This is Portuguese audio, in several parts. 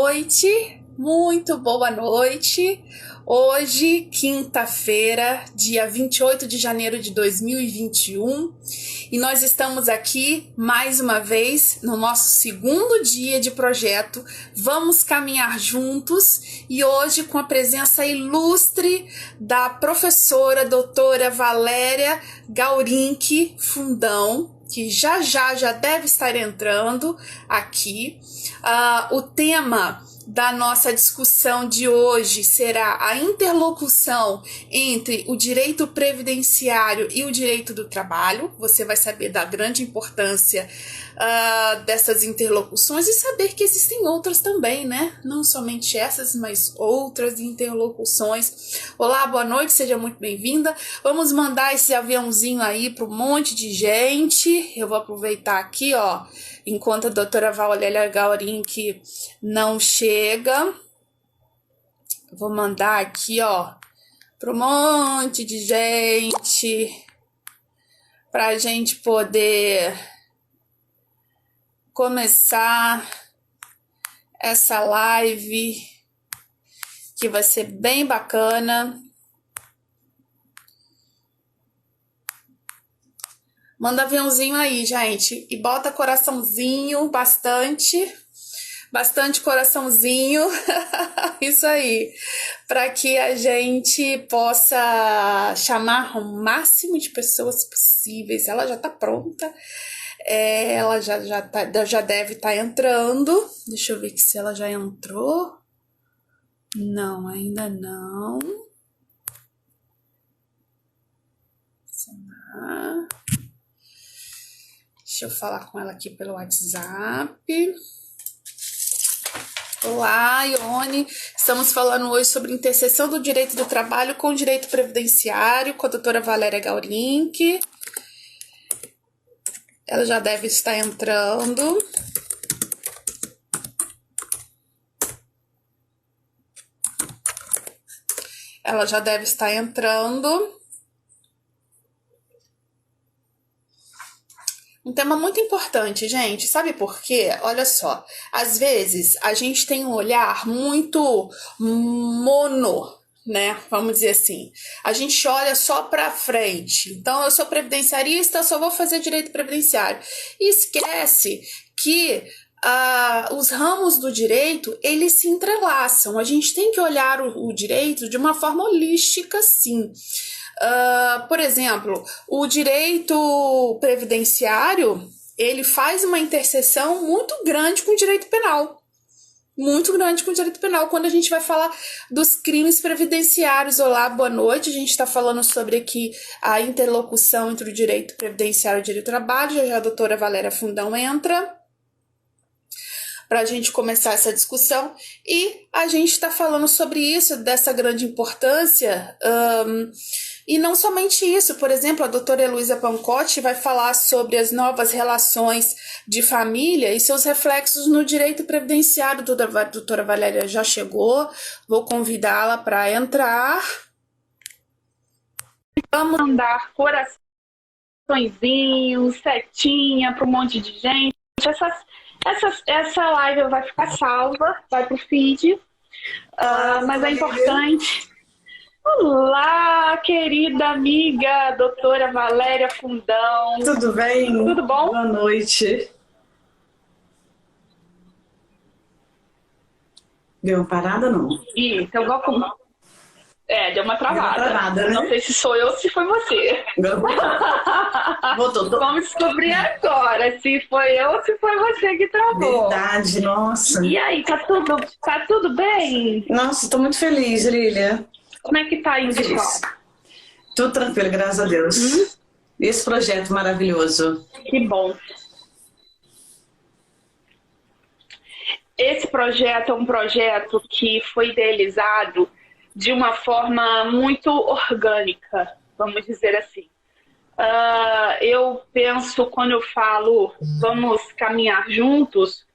noite, muito boa noite. Hoje, quinta-feira, dia 28 de janeiro de 2021, e nós estamos aqui mais uma vez no nosso segundo dia de projeto Vamos Caminhar Juntos, e hoje com a presença ilustre da professora doutora Valéria Gaurinck Fundão, que já deve estar entrando aqui. O tema da nossa discussão de hoje será a interlocução entre o direito previdenciário e o direito do trabalho. Você vai saber da grande importância dessas interlocuções e saber que existem outras também, né? Não somente essas, mas outras interlocuções. Olá, boa noite, seja muito bem-vinda. Vamos mandar esse aviãozinho aí para um monte de gente. Eu vou aproveitar aqui, ó, enquanto a doutora Valéria Gaurinck não chega, vou mandar aqui, ó, para um monte de gente, para a gente poder começar essa live, que vai ser bem bacana. Manda aviãozinho aí, gente, e bota coraçãozinho, bastante coraçãozinho, isso aí, para que a gente possa chamar o máximo de pessoas possíveis. Ela já tá pronta, ela já deve estar entrando. Deixa eu ver aqui se ela já entrou. Não, ainda não. Deixa eu falar com ela aqui pelo WhatsApp. Olá, Ione. Estamos falando hoje sobre interseção do direito do trabalho com o direito previdenciário, com a doutora Valéria Gaurinck. Ela já deve estar entrando. Ela já deve estar entrando. Um tema muito importante, gente. Sabe por quê? Olha só. Às vezes, a gente tem um olhar muito mono, né? Vamos dizer assim. A gente olha só para frente. Então, eu sou previdenciarista, eu só vou fazer direito previdenciário. E esquece que os ramos do direito, eles se entrelaçam. A gente tem que olhar o direito de uma forma holística, sim. Por exemplo, o direito previdenciário, ele faz uma interseção muito grande com o direito penal. Muito grande com o direito penal, quando a gente vai falar dos crimes previdenciários. Olá, boa noite. A gente está falando sobre aqui a interlocução entre o direito previdenciário e o direito do trabalho. Já a doutora Valéria Fundão entra para a gente começar essa discussão, e a gente está falando sobre isso, dessa grande importância, e não somente isso. Por exemplo, a doutora Heloísa Pancotti vai falar sobre as novas relações de família e seus reflexos no direito previdenciário. A doutora Valéria já chegou, vou convidá-la para entrar. Vamos mandar coraçõezinhos, setinha para um monte de gente. Essa live vai ficar salva, vai pro feed, mas é importante. Olá, querida amiga, doutora Valéria Fundão. Tudo bem? Tudo bom? Boa noite. Deu uma parada, não? Isso, eu vou... deu uma travada. Deu uma travada, né? Não sei se sou eu ou se foi você. Voltou. Vamos descobrir agora se foi eu ou se foi você que travou. Verdade, nossa. E aí, tá tudo bem? Nossa, tô muito feliz, Lília. Como é que tá aí, pessoal? Tudo tranquilo, graças a Deus. Esse projeto maravilhoso. Que bom. Esse projeto é um projeto que foi idealizado de uma forma muito orgânica, vamos dizer assim. Eu penso, quando eu falo vamos caminhar juntos,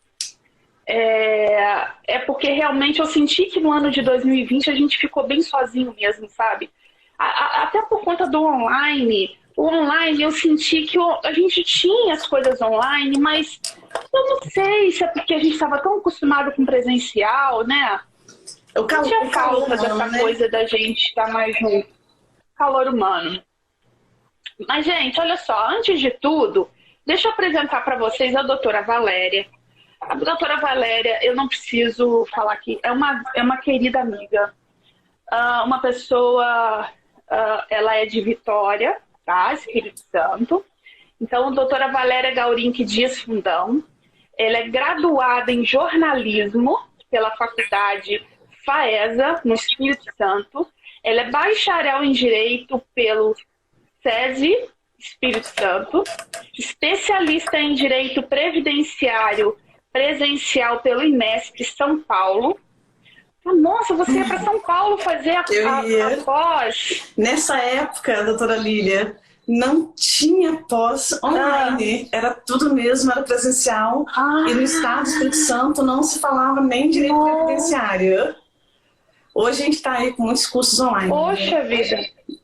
porque realmente eu senti que no ano de 2020 a gente ficou bem sozinho mesmo, sabe? Até por conta do online, o online, eu senti que a gente tinha as coisas online, mas eu não sei se é porque a gente estava tão acostumado com presencial, né? O calor, tinha falta humano, dessa né? coisa da gente estar mais junto. Calor humano. Mas, gente, olha só, antes de tudo, deixa eu apresentar para vocês a doutora Valéria. A doutora Valéria, eu não preciso falar aqui, é uma querida amiga. Uma pessoa, ela é de Vitória, tá? Espírito Santo. Então, a doutora Valéria Gaurinck Dias Fundão. Ela é graduada em jornalismo pela Faculdade FAESA, no Espírito Santo. Ela é bacharel em Direito pelo SESI, Espírito Santo. Especialista em Direito Previdenciário presencial pelo IMESP São Paulo. Nossa, você ia para São Paulo fazer a pós? Nessa época, doutora Lília, não tinha pós online. Era tudo mesmo, era presencial. E no estado do Espírito Santo não se falava nem direito previdenciário. Hoje a gente está aí com muitos cursos online. Poxa vida!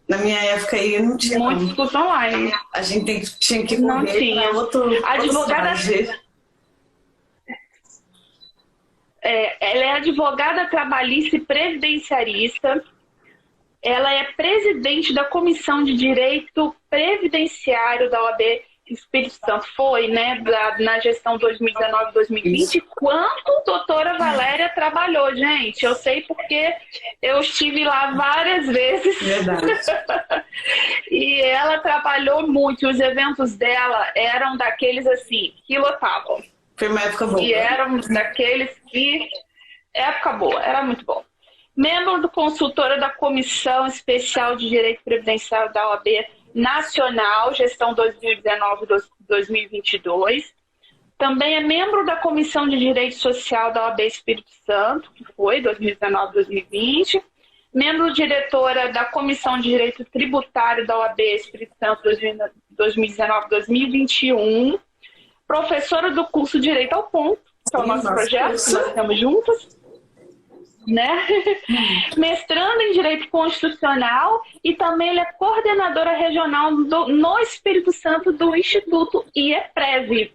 Na minha época aí não tinha muitos cursos online. A gente tinha que correr para outro advogada. Ela é advogada trabalhista e previdenciarista. Ela é presidente da Comissão de Direito Previdenciário da OAB Espírito Santo. Foi, né, na gestão 2019-2020. Quanto doutora Valéria trabalhou, gente? Eu sei porque eu estive lá várias vezes. Verdade. E ela trabalhou muito. Os eventos dela eram daqueles assim, que lotavam. Foi uma época boa. E eram daqueles que... Época boa, era muito bom. Membro do consultora da Comissão Especial de Direito Previdenciário da OAB Nacional, gestão 2019-2022. Também é membro da Comissão de Direito Social da OAB Espírito Santo, que foi 2019-2020. Membro diretora da Comissão de Direito Tributário da OAB Espírito Santo 2019-2021. Professora do curso Direito ao Ponto, que é o nosso projeto, que nós estamos juntos, né? Mestrando em Direito Constitucional e também ela é coordenadora regional no Espírito Santo do Instituto IEPREV.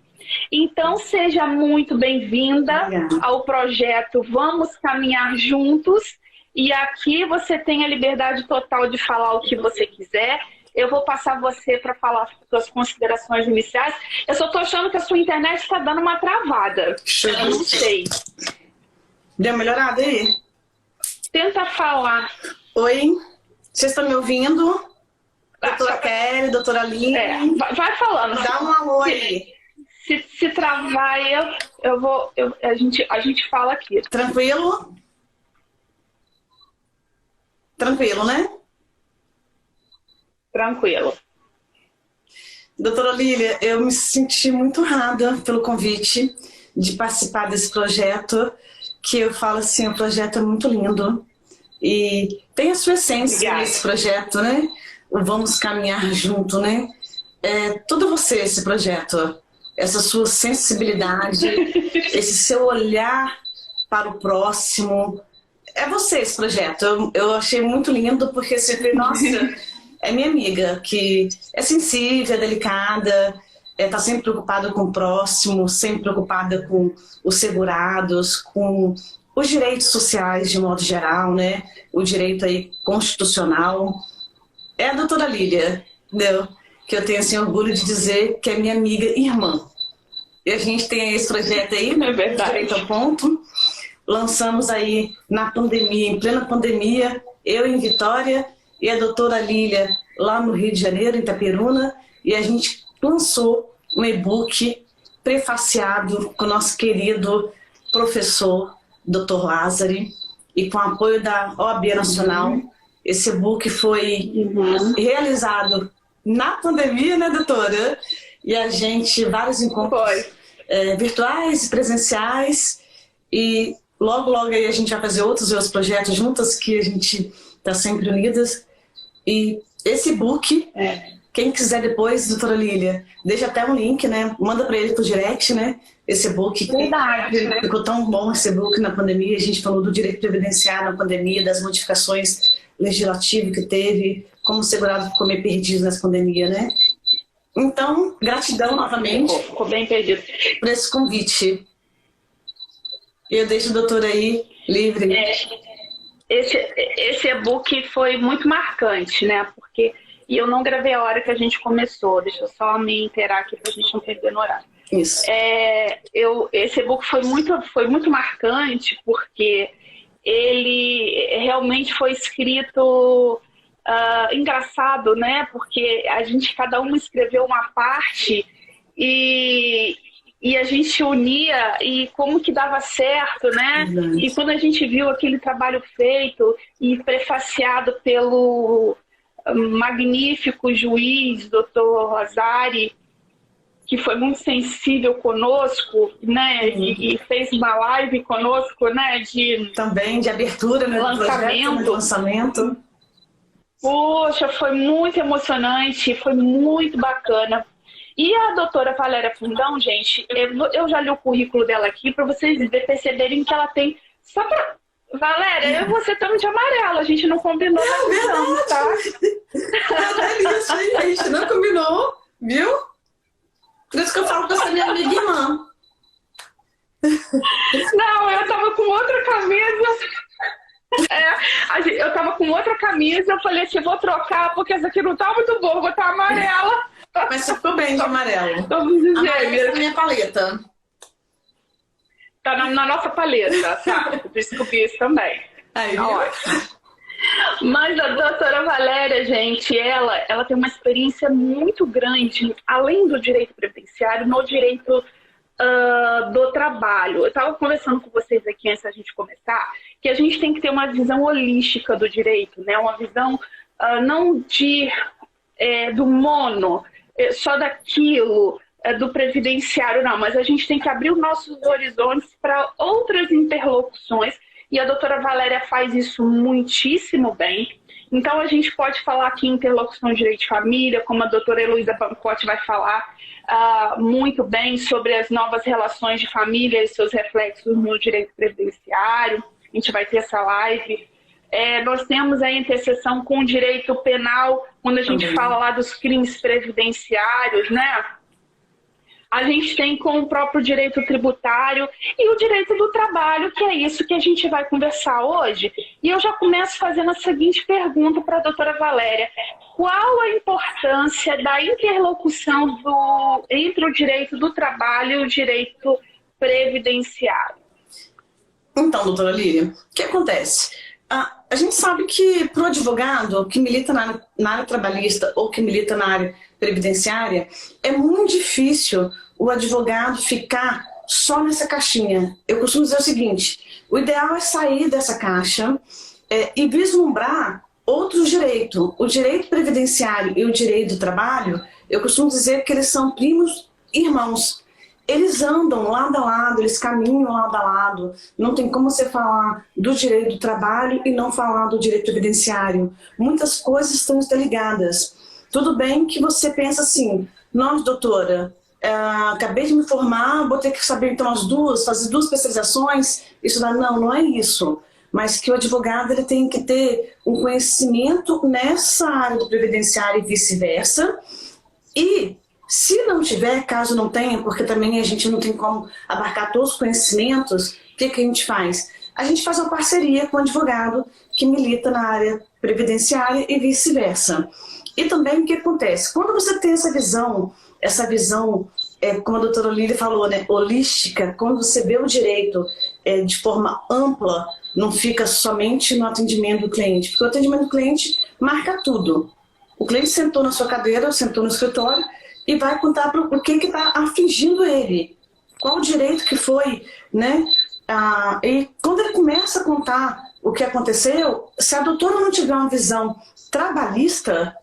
Então, seja muito bem-vinda ao projeto Vamos Caminhar Juntos. E aqui você tem a liberdade total de falar o que você quiser. Eu vou passar você para falar suas considerações iniciais. Eu só estou achando que a sua internet está dando uma travada. Eu não sei. Deu uma melhorada aí? Tenta falar. Oi, vocês estão me ouvindo? Doutora Kelly, doutora Lília. Vai falando. Dá um alô aí. Se travar, a gente fala aqui. Tranquilo? Tranquilo, né? Tranquilo. Doutora Lília, eu me senti muito honrada pelo convite de participar desse projeto, que eu falo assim, o projeto é muito lindo e tem a sua essência nesse projeto, né? O Vamos Caminhar Junto, né? É tudo você, esse projeto, essa sua sensibilidade, esse seu olhar para o próximo. É você esse projeto. Eu achei muito lindo porque sempre, nossa, é minha amiga que é sensível, é delicada, está sempre preocupada com o próximo, sempre preocupada com os segurados, com os direitos sociais de modo geral, né? O direito aí constitucional. É a doutora Lília, entendeu? Que eu tenho assim, orgulho de dizer que é minha amiga e irmã. E a gente tem esse projeto aí, né? Direito ao Ponto. Lançamos aí na pandemia, em plena pandemia, eu em Vitória e a doutora Lília lá no Rio de Janeiro, em Itaperuna, e a gente lançou um e-book prefaciado com o nosso querido professor, Dr. Lázari, e com o apoio da OAB Nacional. Esse e-book foi realizado na pandemia, né, doutora? E a gente, vários encontros virtuais e presenciais, e logo aí a gente vai fazer outros projetos juntas, que a gente está sempre unidas. E esse e-book, quem quiser depois, doutora Lília, deixa até um link, né? Manda para ele pro direct, né? Esse e-book. Verdade, né? Ficou tão bom esse e-book na pandemia. A gente falou do direito previdenciário na pandemia, das modificações legislativas que teve como o segurado ficou meio perdido nessa pandemia, né? Então, gratidão novamente. Ficou bem perdido. Por esse convite. Eu deixo o doutor aí livre. Esse e-book foi muito marcante, né? Porque eu não gravei a hora que a gente começou. Deixa eu só me inteirar aqui para a gente não perder no horário. Isso. Esse e-book foi muito marcante porque ele realmente foi escrito engraçado, né? Porque cada um escreveu uma parte e a gente unia e como que dava certo, né? Verdade. E quando a gente viu aquele trabalho feito e prefaciado pelo magnífico juiz, doutor Rosari, que foi muito sensível conosco, né? E fez uma live conosco, né? Também de abertura, né? Lançamento. Do lançamento. Poxa, foi muito emocionante, foi muito bacana. E a doutora Valéria Fundão, gente, eu já li o currículo dela aqui para vocês perceberem que ela tem... Só pra... Valéria, eu e você estamos de amarelo, a gente não combinou. Não, verdade. Tá? Isso aí, a gente não combinou, viu? Por isso que eu falo que você é minha amiga e irmã. Não, eu tava com outra camisa. Eu tava com outra camisa, eu falei assim, vou trocar, porque essa aqui não tá muito boa, vou botar amarela. Mas você ficou bem de amarelo. Amarelo é a minha paleta. Tá na nossa paleta, tá? Por isso que eu fiz também. Aí, ótimo. Mas a doutora Valéria, gente, ela tem uma experiência muito grande, além do direito previdenciário, no direito do trabalho. Eu estava conversando com vocês aqui antes da gente começar, que a gente tem que ter uma visão holística do direito, né? Uma visão não do mono, só daquilo, do previdenciário, não, mas a gente tem que abrir os nossos horizontes para outras interlocuções, e a doutora Valéria faz isso muitíssimo bem. Então a gente pode falar aqui em interlocução de direito de família, como a doutora Heloísa Bancotti vai falar muito bem sobre as novas relações de família e seus reflexos no direito previdenciário. A gente vai ter essa live. Nós temos a interseção com o direito penal, quando a gente fala lá dos crimes previdenciários, né? A gente tem com o próprio direito tributário e o direito do trabalho, que é isso que a gente vai conversar hoje. E eu já começo fazendo a seguinte pergunta para a doutora Valéria. Qual a importância da interlocução entre o direito do trabalho e o direito previdenciário? Então, doutora Lília, o que acontece? A gente sabe que para o advogado que milita na área trabalhista ou que milita na área previdenciária, é muito difícil o advogado ficar só nessa caixinha. Eu costumo dizer o seguinte, o ideal é sair dessa caixa e vislumbrar outros direitos. O direito previdenciário e o direito do trabalho, eu costumo dizer que eles são primos irmãos. Eles andam lado a lado, eles caminham lado a lado. Não tem como você falar do direito do trabalho e não falar do direito previdenciário. Muitas coisas estão interligadas. Tudo bem que você pensa assim, nossa, doutora, acabei de me formar, vou ter que saber então fazer duas especializações, estudar. Não é isso. Mas que o advogado ele tem que ter um conhecimento nessa área do previdenciário e vice-versa. E se não tiver, caso não tenha, porque também a gente não tem como abarcar todos os conhecimentos, o que a gente faz? A gente faz uma parceria com o advogado que milita na área previdenciária e vice-versa. E também o que acontece? Quando você tem essa visão, como a doutora Lília falou, né, holística, quando você vê o direito de forma ampla, não fica somente no atendimento do cliente, porque o atendimento do cliente marca tudo. O cliente sentou na sua cadeira, sentou no escritório e vai contar o que está afligindo ele, qual o direito que foi, né? E quando ele começa a contar o que aconteceu, se a doutora não tiver uma visão trabalhista,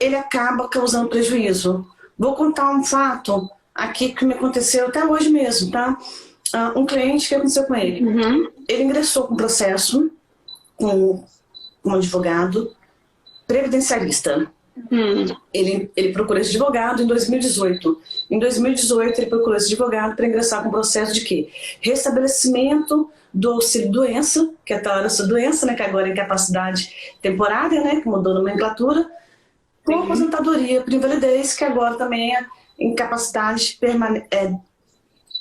ele acaba causando prejuízo. Vou contar um fato aqui que me aconteceu até hoje mesmo, tá? Um cliente, o que aconteceu com ele? Ele ingressou com um processo com um advogado previdenciarista. Ele procurou esse advogado em 2018. Em 2018, ele procurou esse advogado para ingressar com o processo de quê? Restabelecimento do auxílio-doença, que é a essa doença, né, que agora é incapacidade temporária, né, que mudou a nomenclatura, com aposentadoria por invalidez, que agora também é incapacidade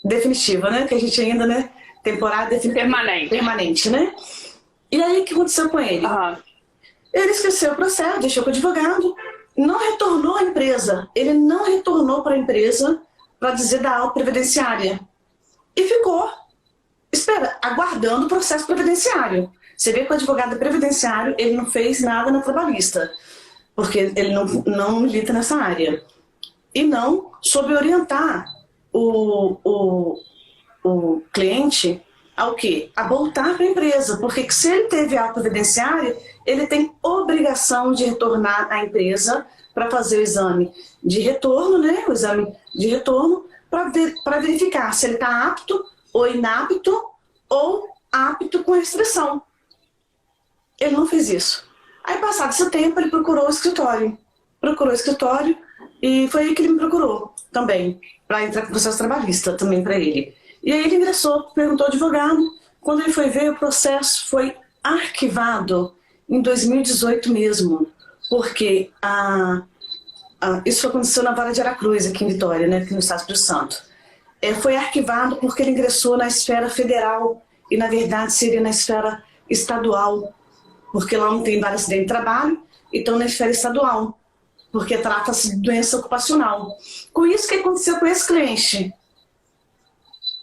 definitiva, né, que a gente ainda, né, temporária, permanente, né? E aí, o que aconteceu com ele? Ele esqueceu o processo, deixou com o advogado, não retornou à empresa. Ele não retornou para a empresa para dizer da alta previdenciária. E ficou, aguardando o processo previdenciário. Você vê que o advogado previdenciário, ele não fez nada na trabalhista, porque ele não milita nessa área. E não soube orientar o cliente ao quê? A voltar para a empresa, porque se ele teve alta previdenciária, ele tem obrigação de retornar à empresa para fazer o exame de retorno, né? O exame de retorno para verificar se ele está apto ou inapto ou apto com restrição. Ele não fez isso. Aí, passado esse tempo, ele procurou o escritório. E foi aí que ele me procurou também, para entrar com o processo trabalhista também para ele. E aí ele ingressou, perguntou ao advogado. Quando ele foi ver, o processo foi arquivado em 2018 mesmo, porque isso aconteceu na Vara de Aracruz, aqui em Vitória, né, aqui no estado do Espírito Santo. Foi arquivado porque ele ingressou na esfera federal e, na verdade, seria na esfera estadual, porque lá não tem vara de acidente de trabalho, então na esfera estadual, porque trata-se de doença ocupacional. Com isso, o que aconteceu com esse cliente?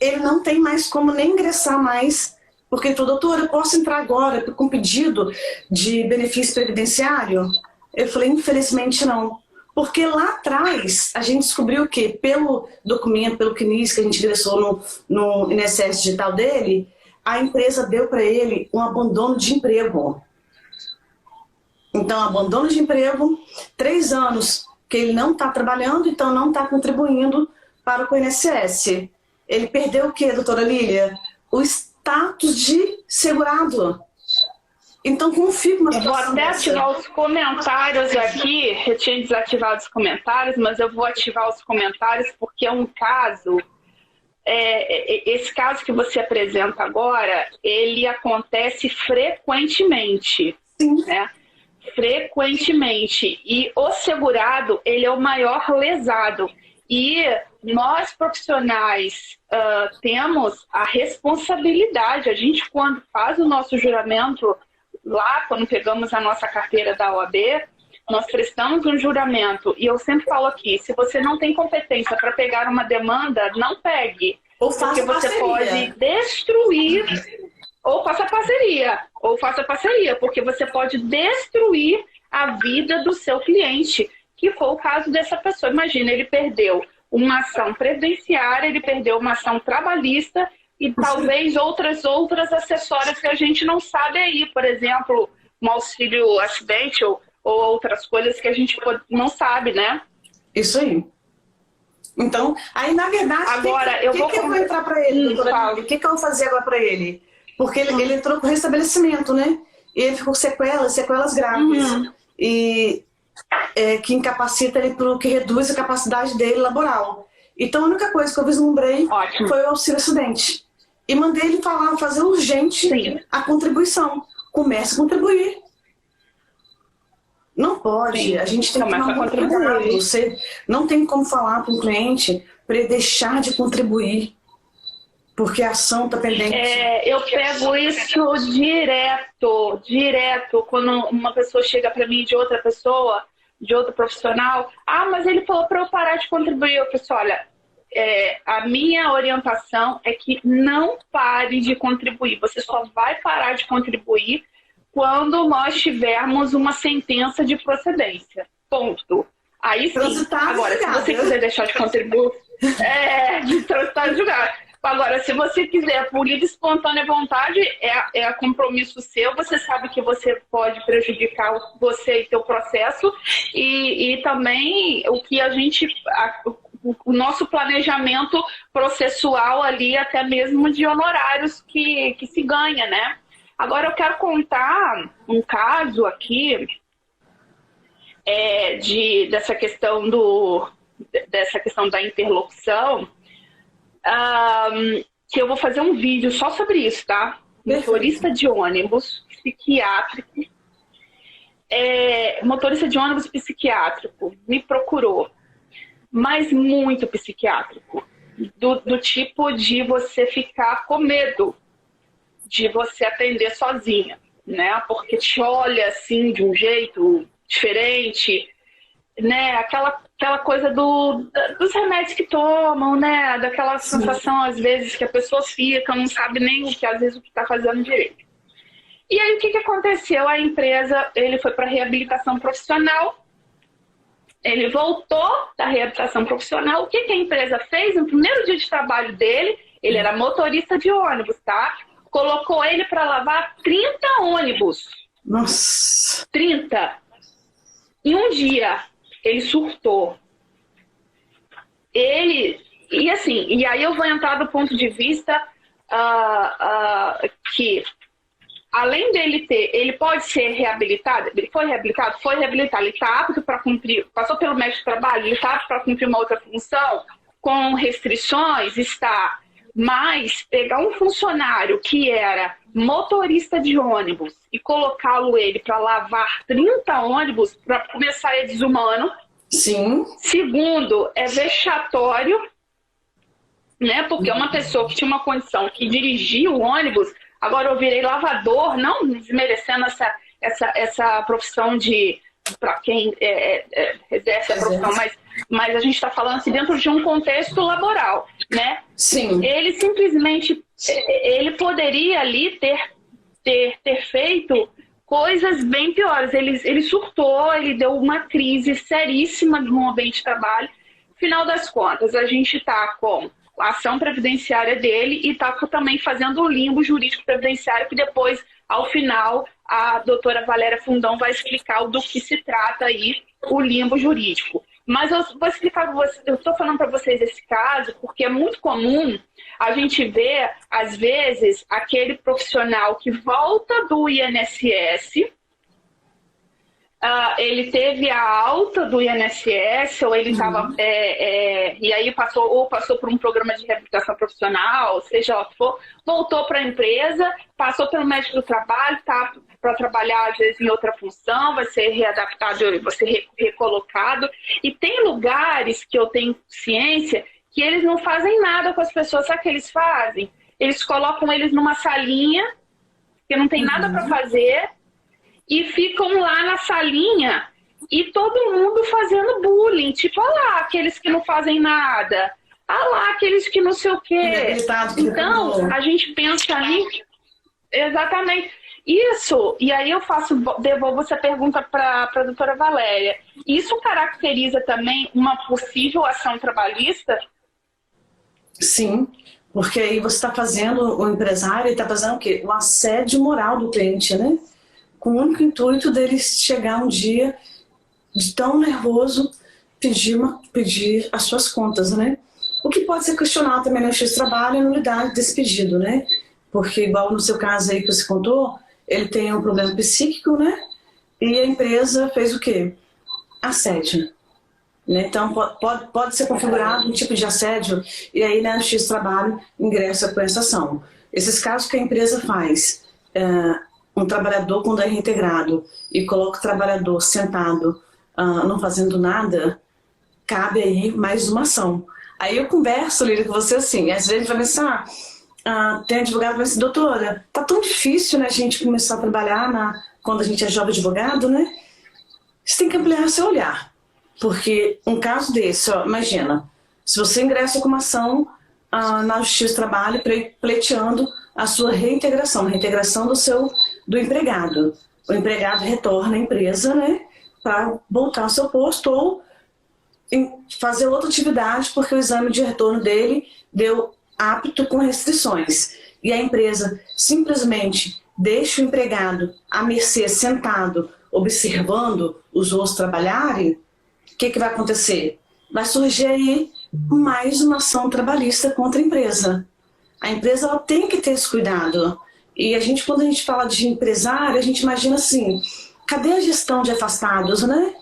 Ele não tem mais como nem ingressar mais, porque ele falou, doutor, eu posso entrar agora com pedido de benefício previdenciário? Eu falei, infelizmente não. Porque lá atrás, a gente descobriu que, pelo documento, pelo CNIS que a gente ingressou no INSS digital dele, a empresa deu para ele um abandono de emprego. Então, abandono de emprego, 3 anos que ele não está trabalhando, então não está contribuindo para o INSS. Ele perdeu o quê, doutora Lília? O status de segurado. Então, como fica uma situação? Eu vou até ativar os comentários aqui. Eu tinha desativado os comentários, mas eu vou ativar os comentários porque é um caso... esse caso que você apresenta agora, ele acontece frequentemente. Sim. Né? Frequentemente. E o segurado, ele é o maior lesado. E nós, profissionais, temos a responsabilidade. A gente, quando faz o nosso juramento, lá, quando pegamos a nossa carteira da OAB, nós prestamos um juramento. E eu sempre falo aqui, se você não tem competência para pegar uma demanda, não pegue. Porque você pode destruir, ou faça parceria, porque você pode destruir a vida do seu cliente, que foi o caso dessa pessoa. Imagina, ele perdeu uma ação previdenciária, ele perdeu uma ação trabalhista e talvez outras acessórias que a gente não sabe aí. Por exemplo, um auxílio acidente ou outras coisas que a gente não sabe, né? Isso aí. Então, aí na verdade, agora, eu vou entrar para ele, doutora? O que eu vou fazer agora para ele? Porque ele entrou com restabelecimento, né? E ele ficou com sequelas graves. E que incapacita ele, que reduz a capacidade dele laboral. Então a única coisa que eu vislumbrei foi o auxílio acidente. E mandei ele fazer urgente a contribuição. Comece a contribuir. Não pode, a gente tem que tomar muito cuidado. Você não tem como falar para um cliente para ele deixar de contribuir, porque a ação está pendente. Eu pego isso direto, quando uma pessoa chega para mim de outra pessoa, de outro profissional, mas ele falou para eu parar de contribuir. Eu falei, olha, a minha orientação é que não pare de contribuir. Você só vai parar de contribuir quando nós tivermos uma sentença de procedência. Ponto. Aí sim. Agora, se você quiser deixar de contribuir, de transitar julgado. Agora, se você quiser, por livre e espontânea vontade, é compromisso seu. Você sabe que você pode prejudicar você e seu processo. E também o que o nosso planejamento processual ali, até mesmo de honorários que se ganha, né? Agora eu quero contar um caso aqui dessa questão da interlocução, que eu vou fazer um vídeo só sobre isso, tá? Motorista de ônibus psiquiátrico. Motorista de ônibus psiquiátrico me procurou, mas muito psiquiátrico, do tipo de você ficar com medo de você atender sozinha, né? Porque te olha assim de um jeito diferente, né? Aquela coisa dos remédios que tomam, né? Daquela sensação às vezes que a pessoa fica, não sabe nem às vezes o que está fazendo direito. E aí o que aconteceu? A empresa, ele foi para reabilitação profissional. Ele voltou da reabilitação profissional. O que a empresa fez? No primeiro dia de trabalho dele, ele era motorista de ônibus, tá? Colocou ele para lavar 30 ônibus. Nossa! 30. Em um dia, ele surtou. E aí eu vou entrar do ponto de vista que, além dele ele pode ser reabilitado, ele foi reabilitado, ele está apto para cumprir, passou pelo médico de trabalho, ele está apto para cumprir uma outra função, com restrições, está. Mas pegar um funcionário que era motorista de ônibus e colocá-lo para lavar 30 ônibus, para começar, é desumano. Sim. Segundo, é vexatório, né? Porque uma pessoa que tinha uma condição, que dirigia o ônibus, agora eu virei lavador, não desmerecendo essa profissão para quem exerce a profissão, mas a gente está falando assim, dentro de um contexto laboral, né? Sim. Ele simplesmente, ele poderia ali ter feito coisas bem piores. Ele surtou, ele deu uma crise seríssima no ambiente de trabalho. Final das contas, a gente está com a ação previdenciária dele e está também fazendo o limbo jurídico previdenciário, que depois, ao final, a doutora Valéria Fundão vai explicar do que se trata aí, o limbo jurídico. Mas eu vou explicar para vocês, eu estou falando para vocês esse caso, porque é muito comum a gente ver, às vezes, aquele profissional que volta do INSS, ele teve a alta do INSS, ou ele estava, e aí passou por um programa de reabilitação profissional, seja lá o que for, voltou para a empresa, passou pelo médico do trabalho, está para trabalhar às vezes em outra função, vai ser readaptado, vai ser recolocado. E tem lugares que eu tenho ciência que eles não fazem nada com as pessoas. Sabe o que eles fazem? Eles colocam eles numa salinha, que não tem nada para fazer, e ficam lá na salinha e todo mundo fazendo bullying. Tipo, olha lá, aqueles que não fazem nada. Olha lá, aqueles que não sei o quê. Então, a gente pensa ali... Exatamente. Isso, e aí eu devolvo essa pergunta para a doutora Valéria. Isso caracteriza também uma possível ação trabalhista? Sim, porque aí você está fazendo, o empresário está fazendo o quê? O assédio moral do cliente, né? Com o único intuito dele chegar um dia de tão nervoso, pedir as suas contas, né? O que pode ser questionado também no Justiça do Trabalho é a nulidade desse pedido, né? Porque igual no seu caso aí que você contou, ele tem um problema psíquico, né? E a empresa fez o quê? Assédio. Né? Então, pode ser configurado um tipo de assédio e aí na Justiça do Trabalho ingressa com essa ação. Esses casos que a empresa faz, um trabalhador quando é reintegrado e coloca o trabalhador sentado, não fazendo nada, cabe aí mais uma ação. Aí eu converso, Lília, com você assim, às vezes vai pensar... tem advogado que vai dizer, doutora, tá tão difícil, né, a gente começar a trabalhar quando a gente é jovem advogado, né? Você tem que ampliar seu olhar. Porque um caso desse, ó, imagina, se você ingressa com uma ação na Justiça do Trabalho pleiteando a sua reintegração do empregado. O empregado retorna à empresa, né, para voltar ao seu posto ou fazer outra atividade porque o exame de retorno dele deu apto com restrições. E a empresa simplesmente deixa o empregado à mercê, sentado, observando os outros trabalharem, o que vai acontecer? Vai surgir aí mais uma ação trabalhista contra a empresa. A empresa ela tem que ter esse cuidado. E quando a gente fala de empresário, a gente imagina assim, cadê a gestão de afastados, né?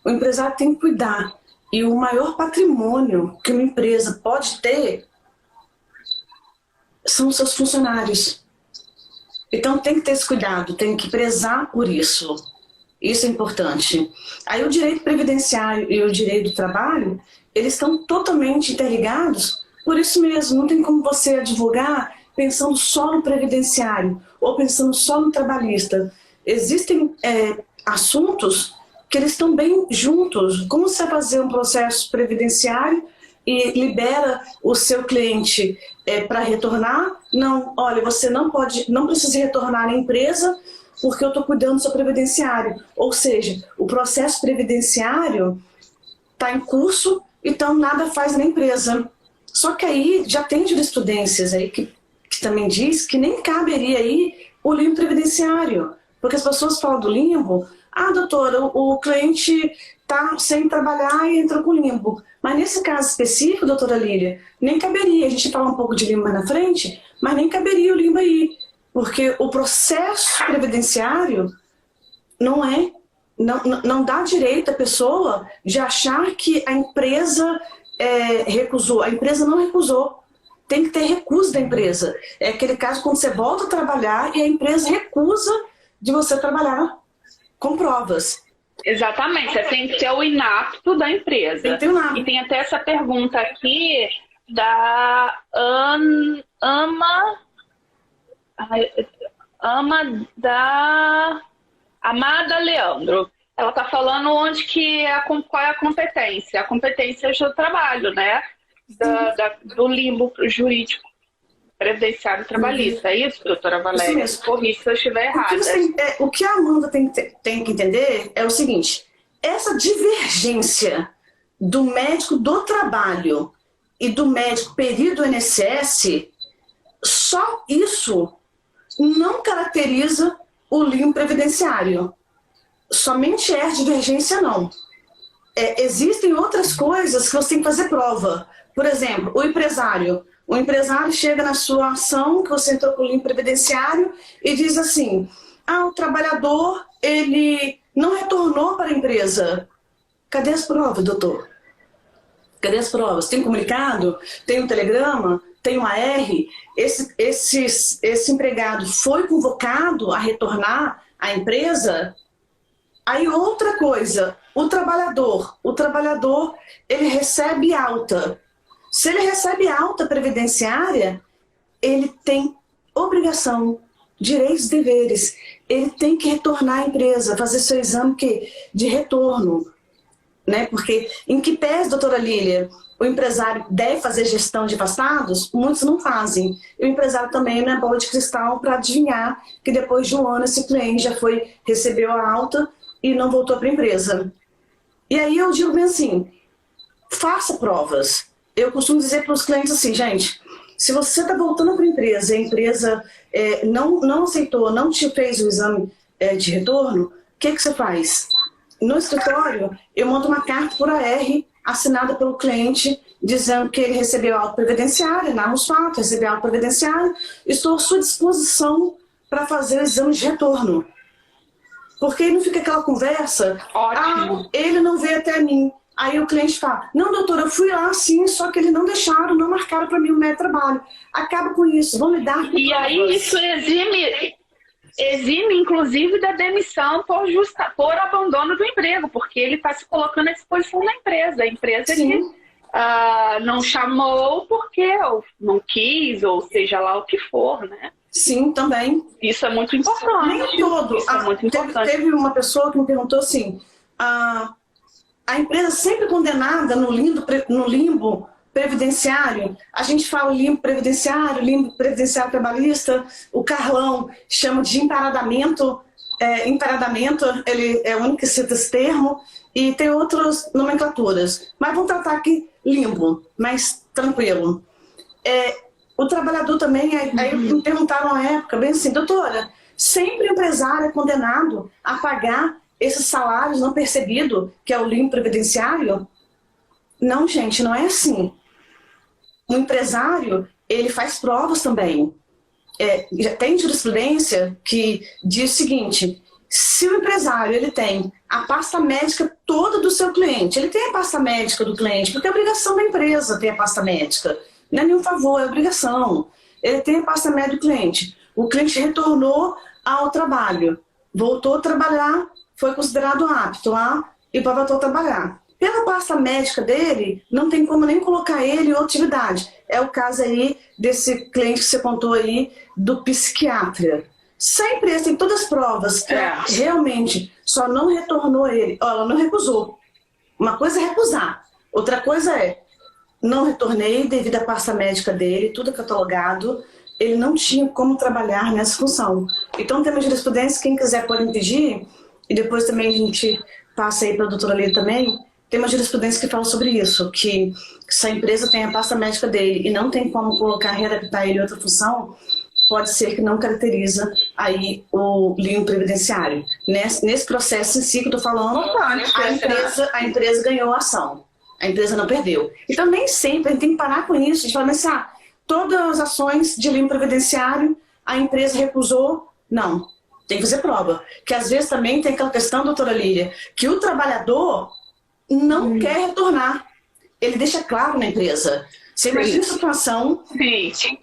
O empresário tem que cuidar. E o maior patrimônio que uma empresa pode ter são os seus funcionários. Então tem que ter esse cuidado, tem que prezar por isso. Isso é importante. Aí o direito previdenciário e o direito do trabalho, eles estão totalmente interligados. Por isso mesmo, não tem como você advogar pensando só no previdenciário ou pensando só no trabalhista. Existem assuntos que eles estão bem juntos. Como você vai fazer um processo previdenciário e libera o seu cliente para retornar? Não, olha, você não precisa retornar na empresa porque eu estou cuidando do seu previdenciário. Ou seja, o processo previdenciário está em curso, então nada faz na empresa. Só que aí já tem jurisprudências aí que também diz que nem caberia aí o limbo previdenciário. Porque as pessoas falam do limbo, doutora, o cliente está sem trabalhar e entrou com limbo. Mas nesse caso específico, doutora Lília, nem caberia. A gente fala um pouco de limbo mais na frente, mas nem caberia o limbo aí. Porque o processo previdenciário não dá direito à pessoa de achar que a empresa recusou. A empresa não recusou. Tem que ter recusa da empresa. É aquele caso quando você volta a trabalhar e a empresa recusa de você trabalhar com provas. Exatamente, você tem que ter o inapto da empresa. Tem que ter o inapto. E tem até essa pergunta aqui da Amada Leandro. Ela está falando qual é a competência. A competência é o trabalho, né? Do limbo jurídico previdenciário trabalhista. É isso, doutora Valéria? Corrija se eu estiver errada. O que a Amanda tem que entender é o seguinte: essa divergência do médico do trabalho e do médico perito do INSS, só isso não caracteriza o limbo previdenciário. Somente divergência não. Existem outras coisas que você tem que fazer prova. Por exemplo, o empresário chega na sua ação, que você entrou com o limbo previdenciário, e diz assim: o trabalhador, ele não retornou para a empresa. Cadê as provas, doutor? Cadê as provas? Tem comunicado? Tem um telegrama? Tem um AR? Esse empregado foi convocado a retornar à empresa? Aí outra coisa, o trabalhador, ele recebe alta. Se ele recebe alta previdenciária, ele tem obrigação, direitos e deveres. Ele tem que retornar à empresa, fazer seu exame de retorno. Né? Porque, em que pese, doutora Lília, o empresário deve fazer gestão de afastados, muitos não fazem. E o empresário também não é bola de cristal para adivinhar que depois de um ano esse cliente já recebeu a alta e não voltou para a empresa. E aí eu digo bem assim, faça provas. Eu costumo dizer para os clientes assim, gente, se você está voltando para a empresa e a empresa não aceitou, não te fez o exame de retorno, o que você faz? No escritório, eu mando uma carta por AR assinada pelo cliente dizendo que ele recebeu a alta previdenciária, narra os fatos, recebeu a alta previdenciária, estou à sua disposição para fazer o exame de retorno. Porque aí não fica aquela conversa, ele não veio até mim. Aí o cliente fala, não, doutora, eu fui lá sim, só que eles não marcaram para mim o meu trabalho. Acaba com isso, vão lidar com E provas. aí isso exime, inclusive, da demissão por abandono do emprego, porque ele está se colocando à disposição da empresa. A empresa ele, não chamou porque ou não quis, ou seja lá o que for, né? Sim, também. Isso é muito importante. Nem todo. Isso é muito importante. Teve uma pessoa que me perguntou assim, a empresa sempre condenada no limbo previdenciário, a gente fala limbo previdenciário trabalhista, o Carlão chama de emparadamento, ele é o único que cita esse termo, e tem outras nomenclaturas. Mas vamos tratar aqui limbo, mais tranquilo. O trabalhador também, aí me perguntaram na época, bem assim, doutora, sempre o empresário é condenado a pagar esses salários não percebidos, que é o limbo previdenciário? Não, gente, não é assim. O empresário, ele faz provas também. Já tem jurisprudência que diz o seguinte, Se o empresário ele tem a pasta médica toda do seu cliente, ele tem a pasta médica do cliente, porque é obrigação da empresa ter a pasta médica. Não é nenhum favor, é obrigação. Ele tem a pasta médica do cliente. O cliente retornou ao trabalho, voltou a trabalhar, foi considerado apto lá e voltou a trabalhar. Pela pasta médica dele, não tem como nem colocar ele em outra atividade. É o caso aí desse cliente que você contou aí, do psiquiatra. Sempre tem todas as provas que realmente só não retornou ele. Ela não recusou. Uma coisa é recusar. Outra coisa é, não retornei devido à pasta médica dele, tudo catalogado. Ele não tinha como trabalhar nessa função. Então tem uma jurisprudência, quem quiser pode pedir, e depois também a gente passa aí para a doutora Lília também, tem uma jurisprudência que fala sobre isso, que se a empresa tem a pasta médica dele e não tem como colocar, readaptar ele em outra função, pode ser que não caracteriza aí o limbo previdenciário. Nesse processo em si que eu estou falando, a empresa ganhou a ação. A empresa não perdeu. Então nem sempre a gente tem que parar com isso. A gente fala assim, todas as ações de limbo previdenciário, a empresa recusou. Não, tem que fazer prova. Que às vezes também tem aquela questão, doutora Lília, que o trabalhador não quer retornar. Ele deixa claro na empresa. Você imagina a situação,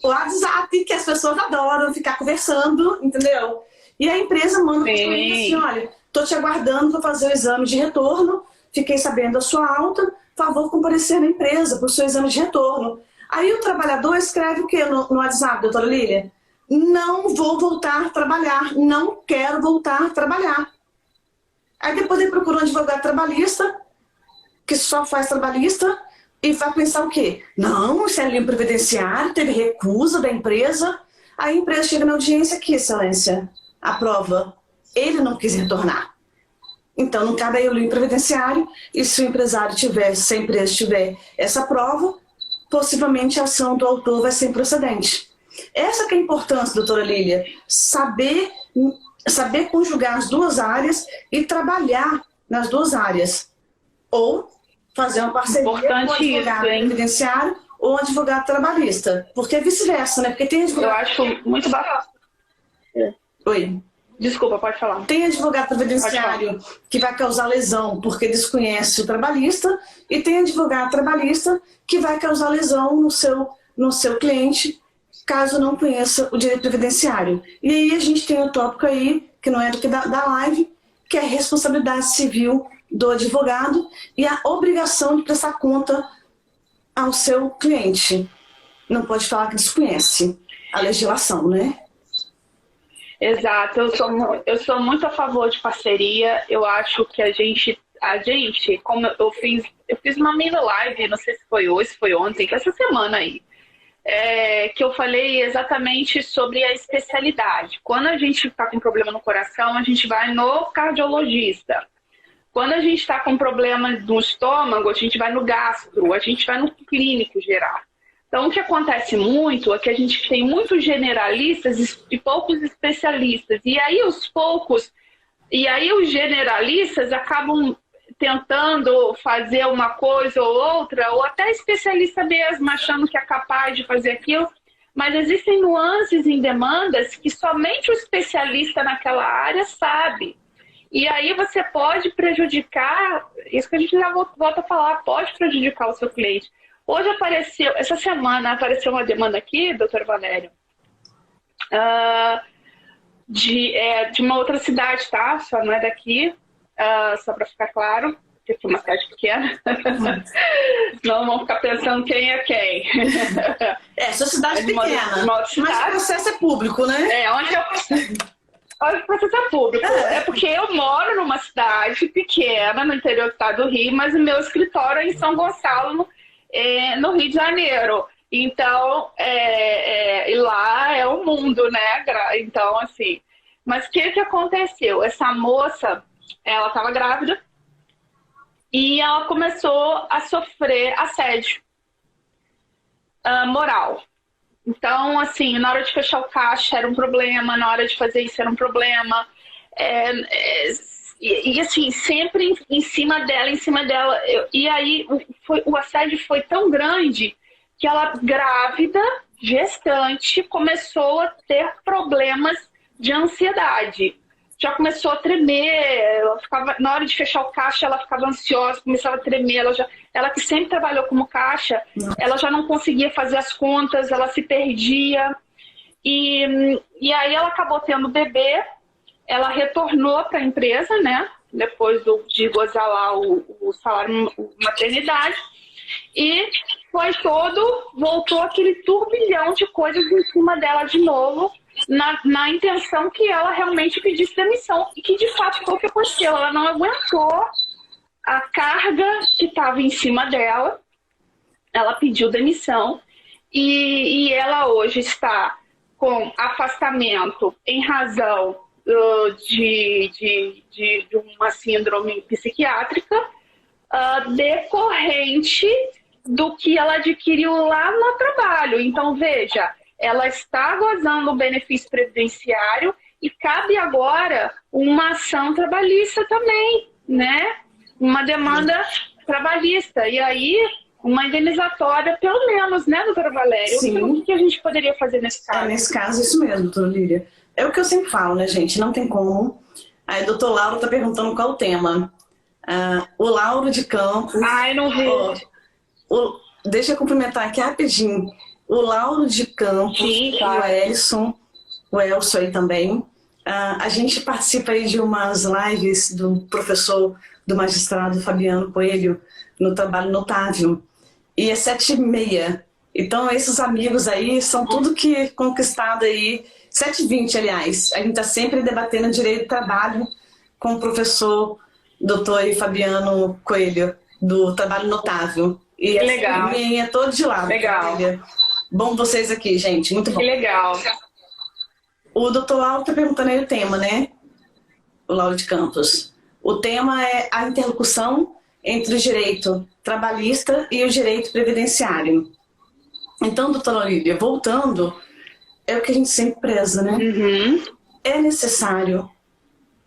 o WhatsApp, que as pessoas adoram ficar conversando, entendeu? E a empresa manda para assim, olha, estou te aguardando para fazer o exame de retorno, fiquei sabendo da sua alta, favor comparecer na empresa para o seu exame de retorno. Aí o trabalhador escreve o quê no WhatsApp, doutora Lília? Não vou voltar a trabalhar, não quero voltar a trabalhar. Aí depois ele procura um advogado trabalhista, que só faz trabalhista, e vai pensar o quê? Não, isso é limbo previdenciário, teve recusa da empresa. Aí a empresa chega na audiência aqui, excelência, a prova. Ele não quis retornar. Então não cabe aí o limbo previdenciário, e se o empresário tiver, se a empresa tiver essa prova, possivelmente a ação do autor vai ser improcedente. Essa que é a importância, doutora Lília, saber conjugar as duas áreas e trabalhar nas duas áreas. Ou fazer uma parceria com o advogado previdenciário ou um advogado trabalhista. Porque é vice-versa, né? Porque tem advogado... Eu acho muito bacana. Oi. Desculpa, pode falar. Tem advogado previdenciário que vai causar lesão porque desconhece o trabalhista, e tem advogado trabalhista que vai causar lesão no seu cliente, caso não conheça o direito previdenciário. E aí a gente tem um tópico aí, que não é do que da live, que é a responsabilidade civil do advogado e a obrigação de prestar conta ao seu cliente. Não pode falar que desconhece a legislação, né? Exato, eu sou muito a favor de parceria. Eu acho que a gente como eu fiz uma mini live, não sei se foi hoje, se foi ontem, que essa semana aí, que eu falei exatamente sobre a especialidade. Quando a gente está com problema no coração, a gente vai no cardiologista. Quando a gente está com problema no estômago, a gente vai no gastro, a gente vai no clínico geral. Então, o que acontece muito é que a gente tem muitos generalistas e poucos especialistas. E aí os generalistas acabam tentando fazer uma coisa ou outra, ou até especialista mesmo, achando que é capaz de fazer aquilo. Mas existem nuances em demandas que somente o especialista naquela área sabe. E aí você pode prejudicar, isso que a gente já volta a falar, pode prejudicar o seu cliente. Hoje essa semana apareceu uma demanda aqui, doutora Valéria, de uma outra cidade, tá? Só não é daqui, só para ficar claro, porque aqui é uma cidade pequena. Não vão ficar pensando quem é quem. Essa cidade pequena, mas o processo é público, né? O processo é público. É porque eu moro numa cidade pequena, no interior do estado do Rio, mas o meu escritório é em São Gonçalo, no Rio de Janeiro. Então, e lá é o mundo, né? Então, assim... Mas o que aconteceu? Essa moça, ela estava grávida e ela começou a sofrer assédio moral. Então, assim, na hora de fechar o caixa era um problema, na hora de fazer isso era um problema. E assim, sempre em cima dela. E aí o assédio foi tão grande que ela, grávida, gestante, começou a ter problemas de ansiedade. já começou a tremer, ela ficava, na hora de fechar o caixa, ela ficava ansiosa, começava a tremer, ela que sempre trabalhou como caixa, ela já não conseguia fazer as contas, ela se perdia, e aí ela acabou tendo bebê, ela retornou para a empresa, né, depois de gozar lá o salário maternidade, e voltou aquele turbilhão de coisas em cima dela de novo, na intenção que ela realmente pedisse demissão. E que de fato foi o que aconteceu. Ela não aguentou a carga que estava em cima dela. Ela pediu demissão. E ela hoje está com afastamento em razão de uma síndrome psiquiátrica decorrente do que ela adquiriu lá no trabalho. Então, veja, ela está gozando o benefício previdenciário e cabe agora uma ação trabalhista também, né? Uma demanda trabalhista. E aí, uma indenizatória, pelo menos, né, doutora Valéria? Sim. O que a gente poderia fazer nesse caso? Nesse caso, isso mesmo, doutora Lília. É o que eu sempre falo, né, gente? Não tem como. Aí o doutor Lauro está perguntando qual o tema. O Lauro de Campos... Ai, não vi. Deixa eu cumprimentar aqui rapidinho. O Lauro de Campos, sim, claro. O Elson aí também. A gente participa aí de umas lives do professor, do magistrado Fabiano Coelho, no Trabalho Notável. E é 7h30. Então, esses amigos aí são tudo que conquistado aí. 7h20, aliás. A gente está sempre debatendo direito do trabalho com o professor doutor Fabiano Coelho, do Trabalho Notável. E legal. É todo de lá. Legal. Bom vocês aqui, gente. Muito bom. Que legal. O doutor Lauro está perguntando aí o tema, né? O Lauro de Campos. O tema é a interlocução entre o direito trabalhista e o direito previdenciário. Então, doutora Olívia, voltando, é o que a gente sempre preza, né? Uhum. É necessário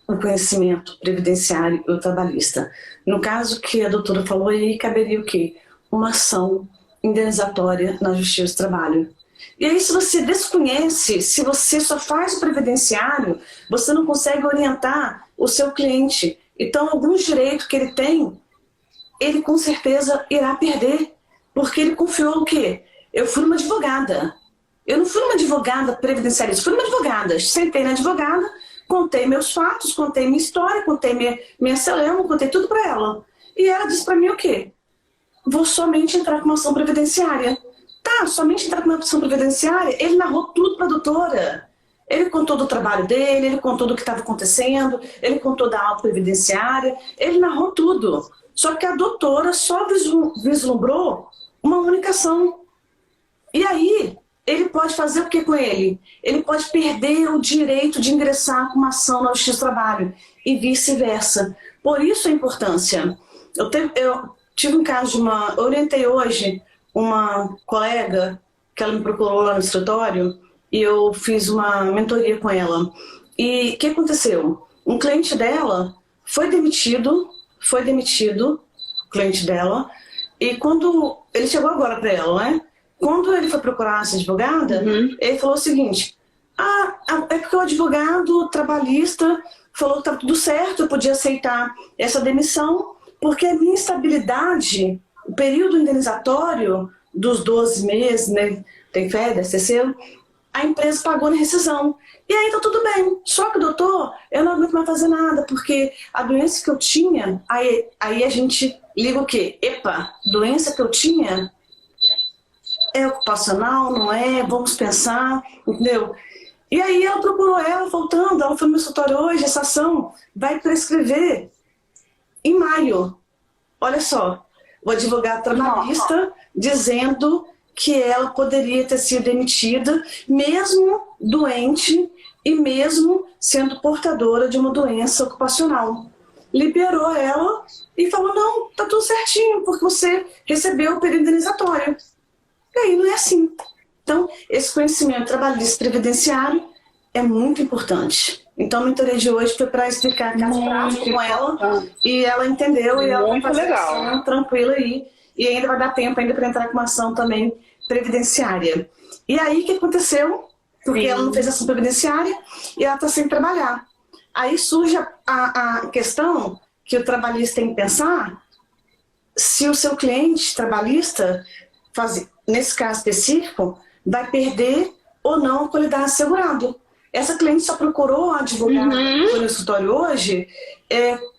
o conhecimento previdenciário e o trabalhista. No caso que a doutora falou, aí caberia o quê? Uma ação indenizatória na Justiça do Trabalho. E aí, se você desconhece, se você só faz o previdenciário, você não consegue orientar o seu cliente. Então, alguns direitos que ele tem, ele com certeza irá perder, porque ele confiou o quê? Eu fui uma advogada. Eu não fui uma advogada previdenciarista, fui uma advogada. Sentei na advogada, contei meus fatos, contei minha história, contei minha celema, contei tudo para ela. E ela disse para mim o quê? Vou somente entrar com uma ação previdenciária. Tá, somente entrar com uma ação previdenciária? Ele narrou tudo para a doutora. Ele contou do trabalho dele, ele contou do que estava acontecendo, ele contou da auto previdenciária, ele narrou tudo. Só que a doutora só vislumbrou uma única ação. E aí, ele pode fazer o que com ele? Ele pode perder o direito de ingressar com uma ação na Justiça do Trabalho e vice-versa. Por isso a importância. Eu tive um caso eu orientei hoje uma colega que ela me procurou lá no escritório e eu fiz uma mentoria com ela. E o que aconteceu? Um cliente dela foi demitido, o cliente dela, e quando ele chegou agora para ela, né? Quando ele foi procurar essa advogada, ele falou o seguinte: é porque o advogado trabalhista falou que estava tudo certo, eu podia aceitar essa demissão, porque a minha estabilidade, o período indenizatório dos 12 meses, né, tem férias, terceiro, a empresa pagou na rescisão. E aí tá tudo bem. Só que, doutor, eu não aguento mais fazer nada, porque a doença que eu tinha, aí a gente liga o quê? Epa, doença que eu tinha é ocupacional, não é? Vamos pensar, entendeu? E aí ela procurou ela, voltando, ela foi no meu escritório hoje, essa ação vai prescrever em maio. Olha só, o advogado trabalhista dizendo que ela poderia ter sido demitida, mesmo doente e mesmo sendo portadora de uma doença ocupacional. Liberou ela e falou: não, tá tudo certinho, porque você recebeu o período indenizatório. E aí não é assim. Então, esse conhecimento trabalhista previdenciário é muito importante. Então, a mentoria de hoje foi para explicar caso prático com ela, e ela entendeu, e ela vai fazer ação tranquila aí, e ainda vai dar tempo ainda para entrar com uma ação também previdenciária. E aí, o que aconteceu? Porque ela não fez ação previdenciária e ela está sem trabalhar. Aí surge a questão que o trabalhista tem que pensar se o seu cliente trabalhista, nesse caso específico, vai perder ou não a qualidade assegurada. Essa cliente só procurou a advogada no escritório hoje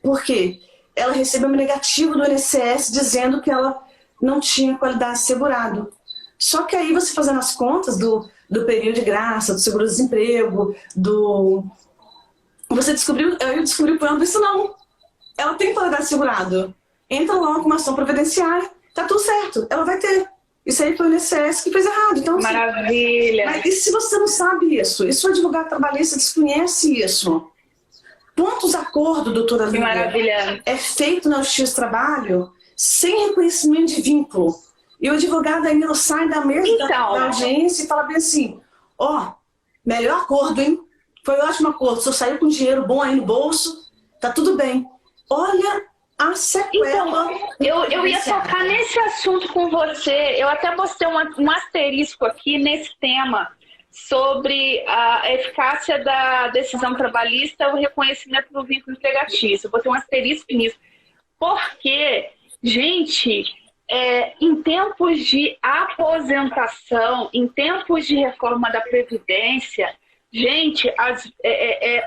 porque ela recebeu um negativo do INSS dizendo que ela não tinha qualidade assegurada. Só que aí você fazendo as contas do período de graça, do seguro-desemprego, você descobriu, eu descobri por ela, isso não. Ela tem qualidade assegurada. Entra logo com uma ação previdenciária, tá tudo certo, ela vai ter. Isso aí foi o INSS que fez errado. Então, assim, maravilha! Mas e se você não sabe isso? E se o advogado trabalhista desconhece isso? Quantos acordos, doutora Lília, Maravilha! É feito na Justiça do Trabalho sem reconhecimento de vínculo? E o advogado ainda sai da mesa da audiência e fala bem assim, melhor acordo, hein? Foi um ótimo acordo, o senhor saiu com dinheiro bom aí no bolso, tá tudo bem. Olha a sequela. Então, eu ia tocar nesse assunto com você. Eu até postei um asterisco aqui nesse tema sobre a eficácia da decisão trabalhista, o reconhecimento do vínculo empregatício. Eu botei um asterisco nisso. Porque, gente, em tempos de aposentação, em tempos de reforma da Previdência, gente,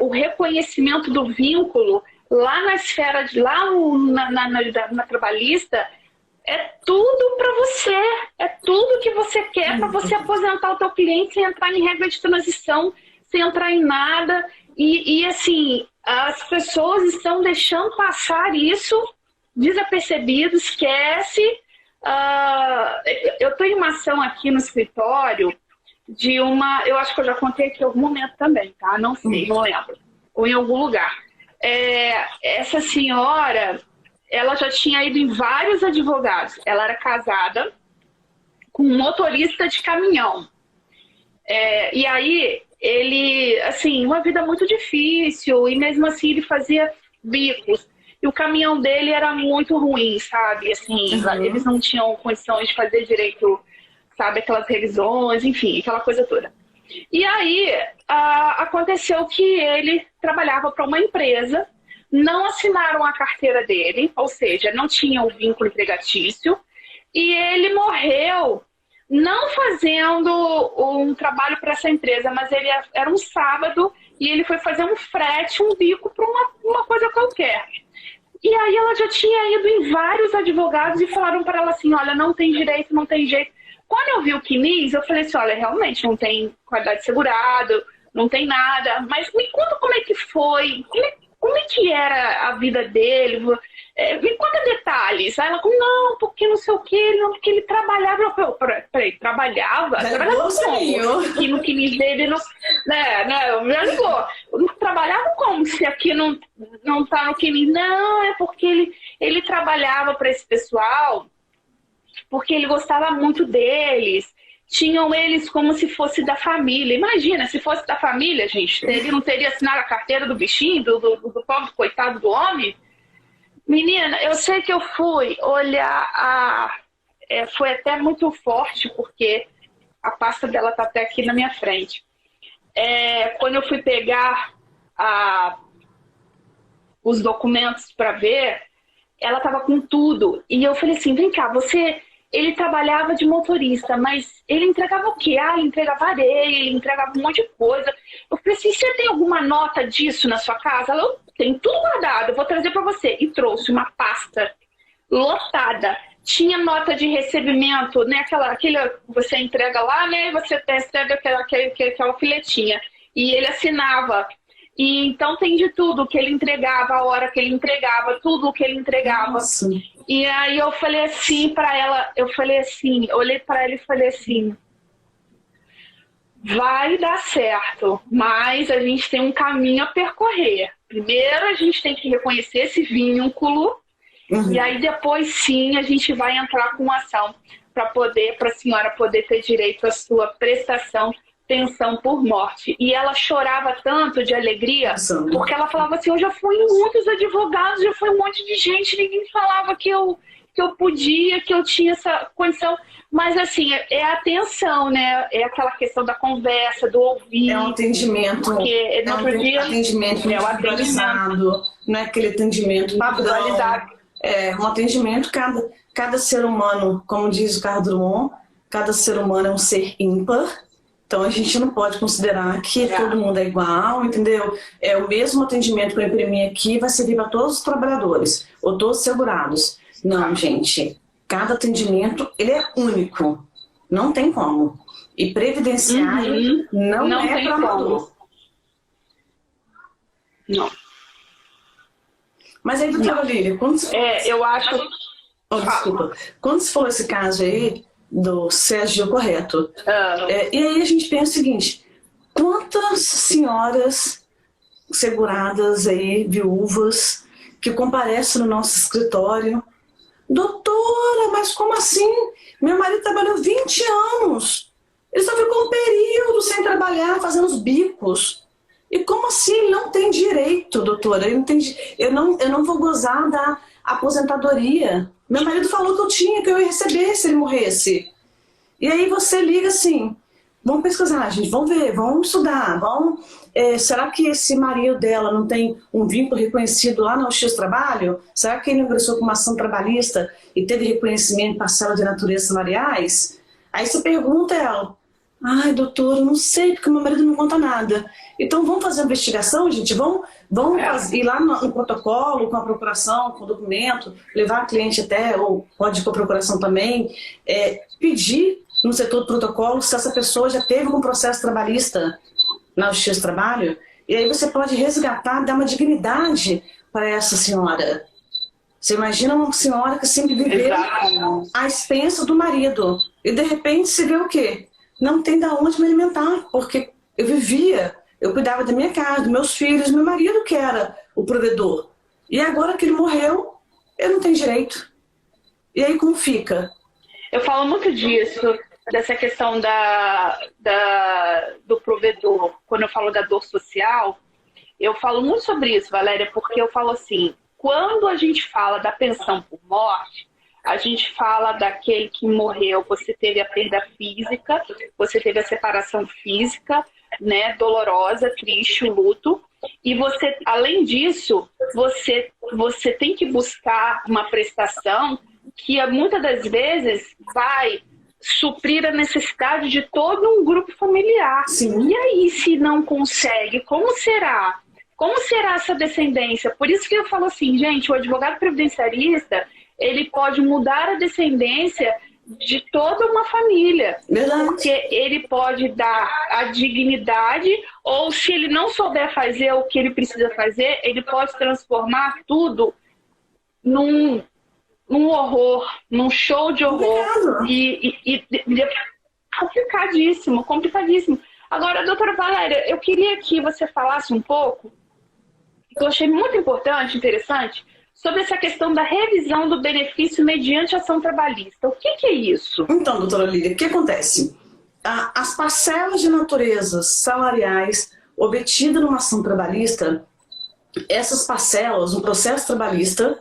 o reconhecimento do vínculo lá na esfera, na trabalhista, é tudo para você. É tudo que você quer para você aposentar o teu cliente sem entrar em regra de transição, sem entrar em nada. E assim, as pessoas estão deixando passar isso desapercebido, esquece. Eu estou em uma ação aqui no escritório de eu acho que eu já contei aqui em algum momento também, tá? Não sei, não lembro. Ou em algum lugar. Essa senhora, ela já tinha ido em vários advogados. Ela era casada com um motorista de caminhão. E aí, ele, assim, uma vida muito difícil, e mesmo assim ele fazia bicos. E o caminhão dele era muito ruim, sabe? Assim, eles não tinham condições de fazer direito, sabe, aquelas revisões, enfim, aquela coisa toda. E aí, aconteceu que ele trabalhava para uma empresa, não assinaram a carteira dele, ou seja, não tinha o vínculo empregatício, e ele morreu não fazendo um trabalho para essa empresa, mas era um sábado e ele foi fazer um frete, um bico para uma coisa qualquer. E aí ela já tinha ido em vários advogados e falaram para ela assim, olha, não tem direito, não tem jeito. Quando eu vi o CNIS, eu falei assim, olha, realmente não tem qualidade segurada, não tem nada, mas me conta como é que foi, como é que era a vida dele, me conta detalhes. Aí ela falou, não, porque não sei o que, não, porque ele trabalhava. Eu falei, peraí, trabalhava como? Aqui no CNIS dele, me ligou. Trabalhava como se aqui não tá no CNIS? Não, é porque ele trabalhava para esse pessoal, porque ele gostava muito deles, tinham eles como se fosse da família. Imagina, se fosse da família, gente, ele não teria assinado a carteira do bichinho, do pobre coitado do homem? Menina, eu sei que eu fui olhar, foi até muito forte, porque a pasta dela tá até aqui na minha frente. Quando eu fui pegar os documentos para ver, ela tava com tudo. E eu falei assim, vem cá, ele trabalhava de motorista, mas ele entregava o quê? Ele entregava areia, ele entregava um monte de coisa. Eu falei assim, você tem alguma nota disso na sua casa? Ela, eu tenho tudo guardado, eu vou trazer para você. E trouxe uma pasta lotada. Tinha nota de recebimento, né? Aquela você entrega lá, né? Você recebe aquela filetinha. E ele assinava. E então tem de tudo que ele entregava, a hora que ele entregava, tudo o que ele entregava. Nossa. E aí eu falei assim para ela, olhei para ela e falei assim, vai dar certo, mas a gente tem um caminho a percorrer. Primeiro a gente tem que reconhecer esse vínculo, e aí depois sim a gente vai entrar com ação para a senhora poder ter direito à sua prestação, pensão por morte. E ela chorava tanto de alegria, porque ela falava assim, eu já fui em muitos advogados, já foi um monte de gente, ninguém falava que eu que eu podia, que eu tinha essa condição. Mas, assim, é a atenção, né? É aquela questão da conversa, do ouvir. É um atendimento. Porque no outro dia, atendimento individualizado, não é aquele atendimento padrão. É um atendimento, cada ser humano, como diz o Carlos Drummond, cada ser humano é um ser ímpar. Então a gente não pode considerar que todo mundo é igual, entendeu? É o mesmo atendimento que eu imprimi aqui vai servir para todos os trabalhadores, ou todos os segurados. Não, gente. Cada atendimento, ele é único. Não tem como. E previdenciário não é para amador. Não. Mas aí, doutora Lília, quando você... eu acho... desculpa. Quando você falou esse caso aí, do Sérgio Correto, e aí a gente pensa o seguinte, quantas senhoras seguradas aí, viúvas, que comparecem no nosso escritório, doutora, mas como assim? Meu marido trabalhou 20 anos. Ele só ficou um período sem trabalhar, fazendo os bicos. E como assim? Ele não tem direito, doutora. Ele não tem, eu não vou gozar da aposentadoria. Meu marido falou que eu ia receber se ele morresse. E aí você liga assim, vamos pesquisar, gente, vamos ver, vamos estudar, será que esse marido dela não tem um vínculo reconhecido lá no X Trabalho? Será que ele ingressou com uma ação trabalhista e teve reconhecimento em parcela de natureza salariais? Aí você pergunta a ela, ai, doutora, eu não sei, porque meu marido não conta nada. Então vamos fazer uma investigação, gente, vamos ir lá no protocolo, com a procuração, com o documento, levar a cliente até, ou pode ir com a procuração também, pedir no setor do protocolo se essa pessoa já teve algum processo trabalhista na Justiça do Trabalho, e aí você pode resgatar, dar uma dignidade para essa senhora. Você imagina uma senhora que sempre viveu à expensa do marido, e de repente você vê o quê? Não tem de onde me alimentar, porque eu cuidava da minha casa, dos meus filhos, meu marido que era o provedor. E agora que ele morreu, eu não tenho direito. E aí como fica? Eu falo muito disso, dessa questão do provedor. Quando eu falo da dor social, eu falo muito sobre isso, Valéria, porque eu falo assim, quando a gente fala da pensão por morte, a gente fala daquele que morreu, você teve a perda física, você teve a separação física, né, dolorosa, triste, o luto, e você, além disso, você tem que buscar uma prestação que muitas das vezes vai suprir a necessidade de todo um grupo familiar. Sim. E aí, se não consegue, como será? Como será essa descendência? Por isso que eu falo assim, gente, o advogado previdenciarista, ele pode mudar a descendência de toda uma família. Verdade. Porque ele pode dar a dignidade, ou se ele não souber fazer o que ele precisa fazer, ele pode transformar tudo num horror, num show de horror. E complicadíssimo, complicadíssimo. Agora, doutora Valéria, eu queria que você falasse um pouco, que eu achei muito importante, interessante, sobre essa questão da revisão do benefício mediante ação trabalhista. O que é isso? Então, doutora Lília, o que acontece? As parcelas de natureza salariais obtidas numa ação trabalhista, essas parcelas, no processo trabalhista,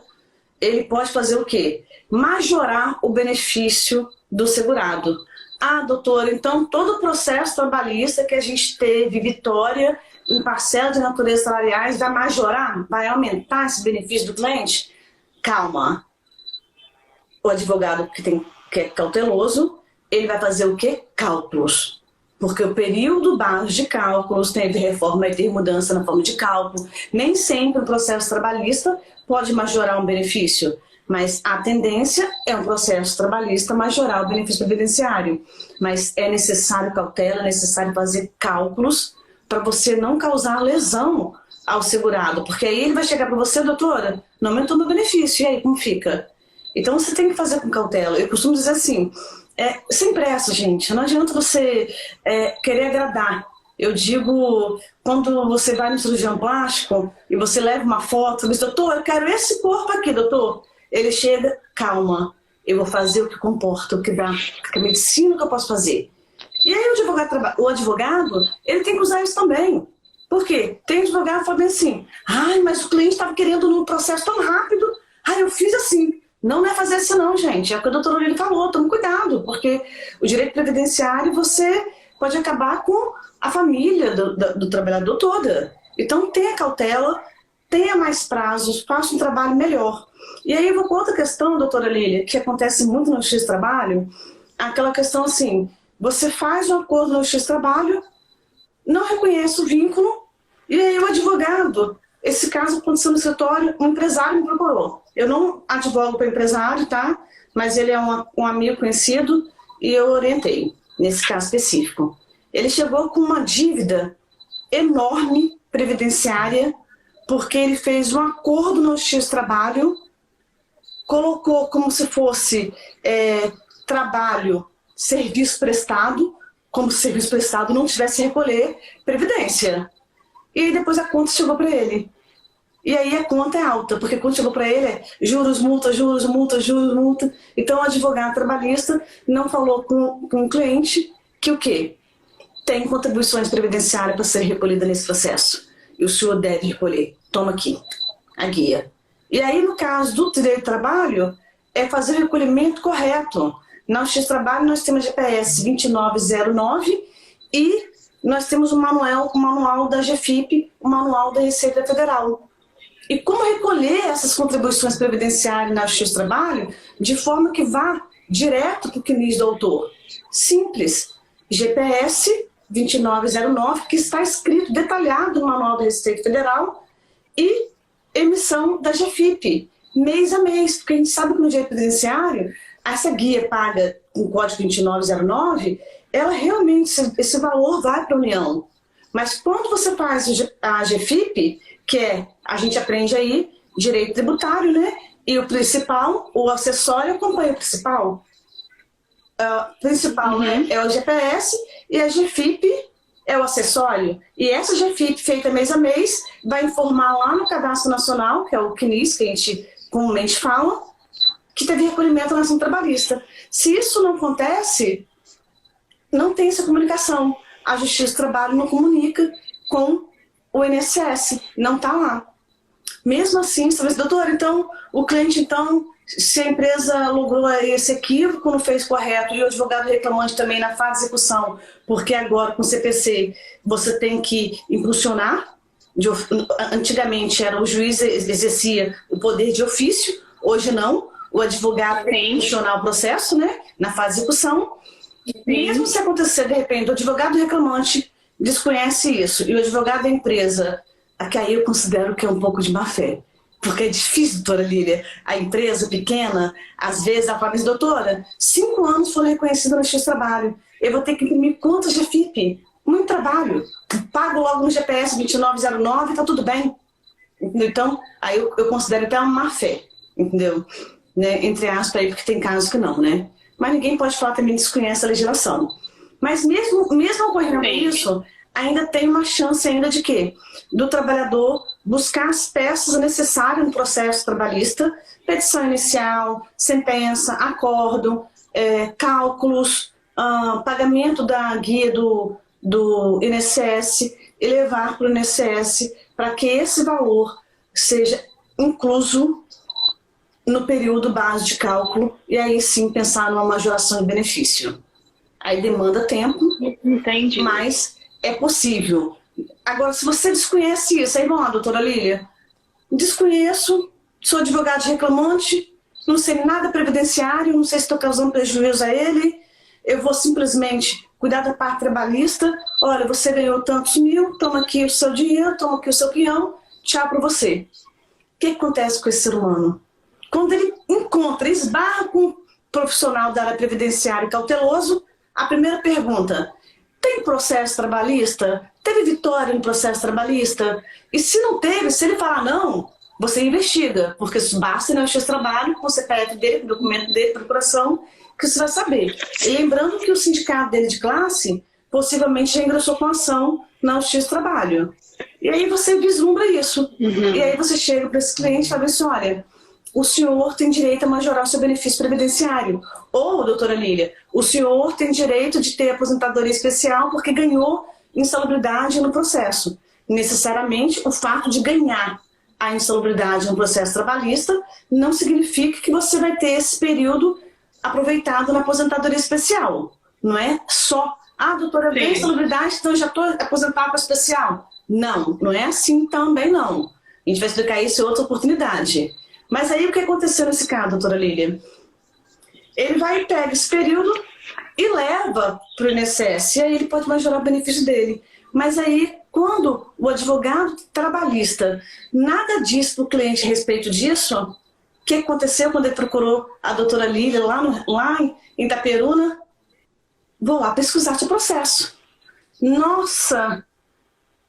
ele pode fazer o quê? Majorar o benefício do segurado. Ah, doutora, então todo o processo trabalhista que a gente teve vitória em parcela de natureza salariais vai majorar? Vai aumentar esse benefício do cliente? Calma. O advogado que é cauteloso, ele vai fazer o quê? Cálculos. Porque o período base de cálculos, teve reforma e teve mudança na forma de cálculo. Nem sempre o processo trabalhista pode majorar um benefício, mas a tendência é um processo trabalhista majorar o benefício previdenciário. Mas é necessário cautela, é necessário fazer cálculos para você não causar lesão ao segurado. Porque aí ele vai chegar para você, doutora, não aumentou meu benefício, e aí como fica? Então você tem que fazer com cautela. Eu costumo dizer assim, sem pressa, gente, não adianta você querer agradar. Eu digo, quando você vai no cirurgião plástico e você leva uma foto, diz, doutor, eu quero esse corpo aqui, doutor. Ele chega, calma, eu vou fazer o que comporta, o que dá, a medicina que eu posso fazer. E aí o advogado, ele tem que usar isso também. Por quê? Tem advogado falando assim, ai, mas o cliente estava querendo num processo tão rápido, ai, eu fiz assim. Não é fazer assim não, gente. É o que a doutora Olívia falou, tome cuidado, porque o direito previdenciário você pode acabar com a família do trabalhador toda. Então tenha cautela, tenha mais prazos, faça um trabalho melhor. E aí eu vou para outra questão, doutora Lília, que acontece muito no Justiça do Trabalho, aquela questão assim, você faz um acordo no Justiça do Trabalho, não reconhece o vínculo, e aí o advogado, esse caso aconteceu no escritório, um empresário me procurou. Eu não advogo para empresário, tá? Mas ele é um amigo conhecido e eu orientei, nesse caso específico. Ele chegou com uma dívida enorme, previdenciária, porque ele fez um acordo no Justiça do Trabalho, colocou como se fosse trabalho, serviço prestado, como se o serviço prestado não tivesse recolher previdência. E aí depois a conta chegou para ele. E aí a conta é alta, porque quando chegou para ele é juros, multa, juros, multa, juros, multa. Então o advogado trabalhista não falou com o cliente que o quê? Tem contribuições previdenciárias para ser recolhida nesse processo. E o senhor deve recolher. Toma aqui, a guia. E aí, no caso do direito do trabalho, é fazer o recolhimento correto. Na Justiça do Trabalho, nós temos a GPS 2909 e nós temos o manual da GFIP, o manual da Receita Federal. E como recolher essas contribuições previdenciárias na Justiça do Trabalho de forma que vá direto para o CNIS do autor? Simples. GPS 2909, que está escrito, detalhado no manual da Receita Federal, e emissão da GFIP, mês a mês, porque a gente sabe que no direito previdenciário, essa guia paga com o código 2909, ela realmente, esse valor vai para a União. Mas quando você faz a GFIP, que a gente aprende aí, direito tributário, né? E o principal, o acessório acompanha o principal. Principal, né, é o GPS e a GFIP é o acessório. E essa GFIP feita mês a mês vai informar lá no Cadastro Nacional, que é o CNIS, que a gente comumente fala, que teve recolhimento na ação trabalhista. Se isso não acontece, não tem essa comunicação. A Justiça do Trabalho não comunica com o INSS, não está lá. Mesmo assim, você vai dizer, doutor, então, o cliente, então, se a empresa logrou esse equívoco, não fez correto, e o advogado reclamante também na fase de execução, porque agora com o CPC você tem que impulsionar, antigamente era o juiz exercia o poder de ofício, hoje não, o advogado tem que impulsionar o processo, né, na fase de execução. Mesmo se acontecer, de repente, o advogado reclamante desconhece isso, e o advogado da empresa, que aí eu considero que é um pouco de má fé. Porque é difícil, doutora Lília. A empresa pequena, às vezes, ela fala assim, doutora, 5 anos foram reconhecidos no Justiça do Trabalho. Eu vou ter que imprimir contas de FIP. Muito trabalho. Pago logo no GPS 2909 e tá tudo bem. Entendeu? Então, aí eu considero até uma má fé. Entendeu? Né? Entre aspas, aí, porque tem casos que não, né? Mas ninguém pode falar também que desconhece a legislação. Mas mesmo ocorrendo isso, ainda tem uma chance ainda de quê? Do trabalhador buscar as peças necessárias no processo trabalhista, petição inicial, sentença, acordo, cálculos, pagamento da guia do INSS e levar para o INSS para que esse valor seja incluso no período base de cálculo e aí sim pensar numa majoração de benefício. Aí demanda tempo, Entendi. Mas é possível. Agora, se você desconhece isso, aí vamos lá, doutora Lília. Desconheço, sou advogado de reclamante, não sei nada previdenciário, não sei se estou causando prejuízo a ele, eu vou simplesmente cuidar da parte trabalhista, olha, você ganhou tantos mil, toma aqui o seu dinheiro, toma aqui o seu peão, tchau para você. O que acontece com esse ser humano? Quando ele esbarra com um profissional da área previdenciária cauteloso, a primeira pergunta, tem processo trabalhista? Teve vitória no processo trabalhista? E se não teve, se ele falar não, você investiga, porque basta na Justiça do Trabalho, com o CPF dele, com o documento dele, procuração, que você vai saber. E lembrando que o sindicato dele de classe, possivelmente já ingressou com ação na Justiça do Trabalho. E aí você vislumbra isso. E aí você chega para esse cliente e fala assim, olha, o senhor tem direito a majorar o seu benefício previdenciário. Ou, doutora Lília, o senhor tem direito de ter aposentadoria especial porque ganhou insalubridade no processo. Necessariamente, o fato de ganhar a insalubridade no processo trabalhista, não significa que você vai ter esse período aproveitado na aposentadoria especial. Não é só, doutora, eu tenho insalubridade, então eu já estou aposentado para especial. Não, não é assim também não. A gente vai explicar isso em outra oportunidade. Mas aí o que aconteceu nesse caso, doutora Lília? Ele vai e pega esse período e leva para o INSS, e aí ele pode majorar o benefício dele. Mas aí, quando o advogado trabalhista nada diz para o cliente a respeito disso, o que aconteceu quando ele procurou a doutora Lília lá em Itaperuna? Vou lá pesquisar seu processo. Nossa,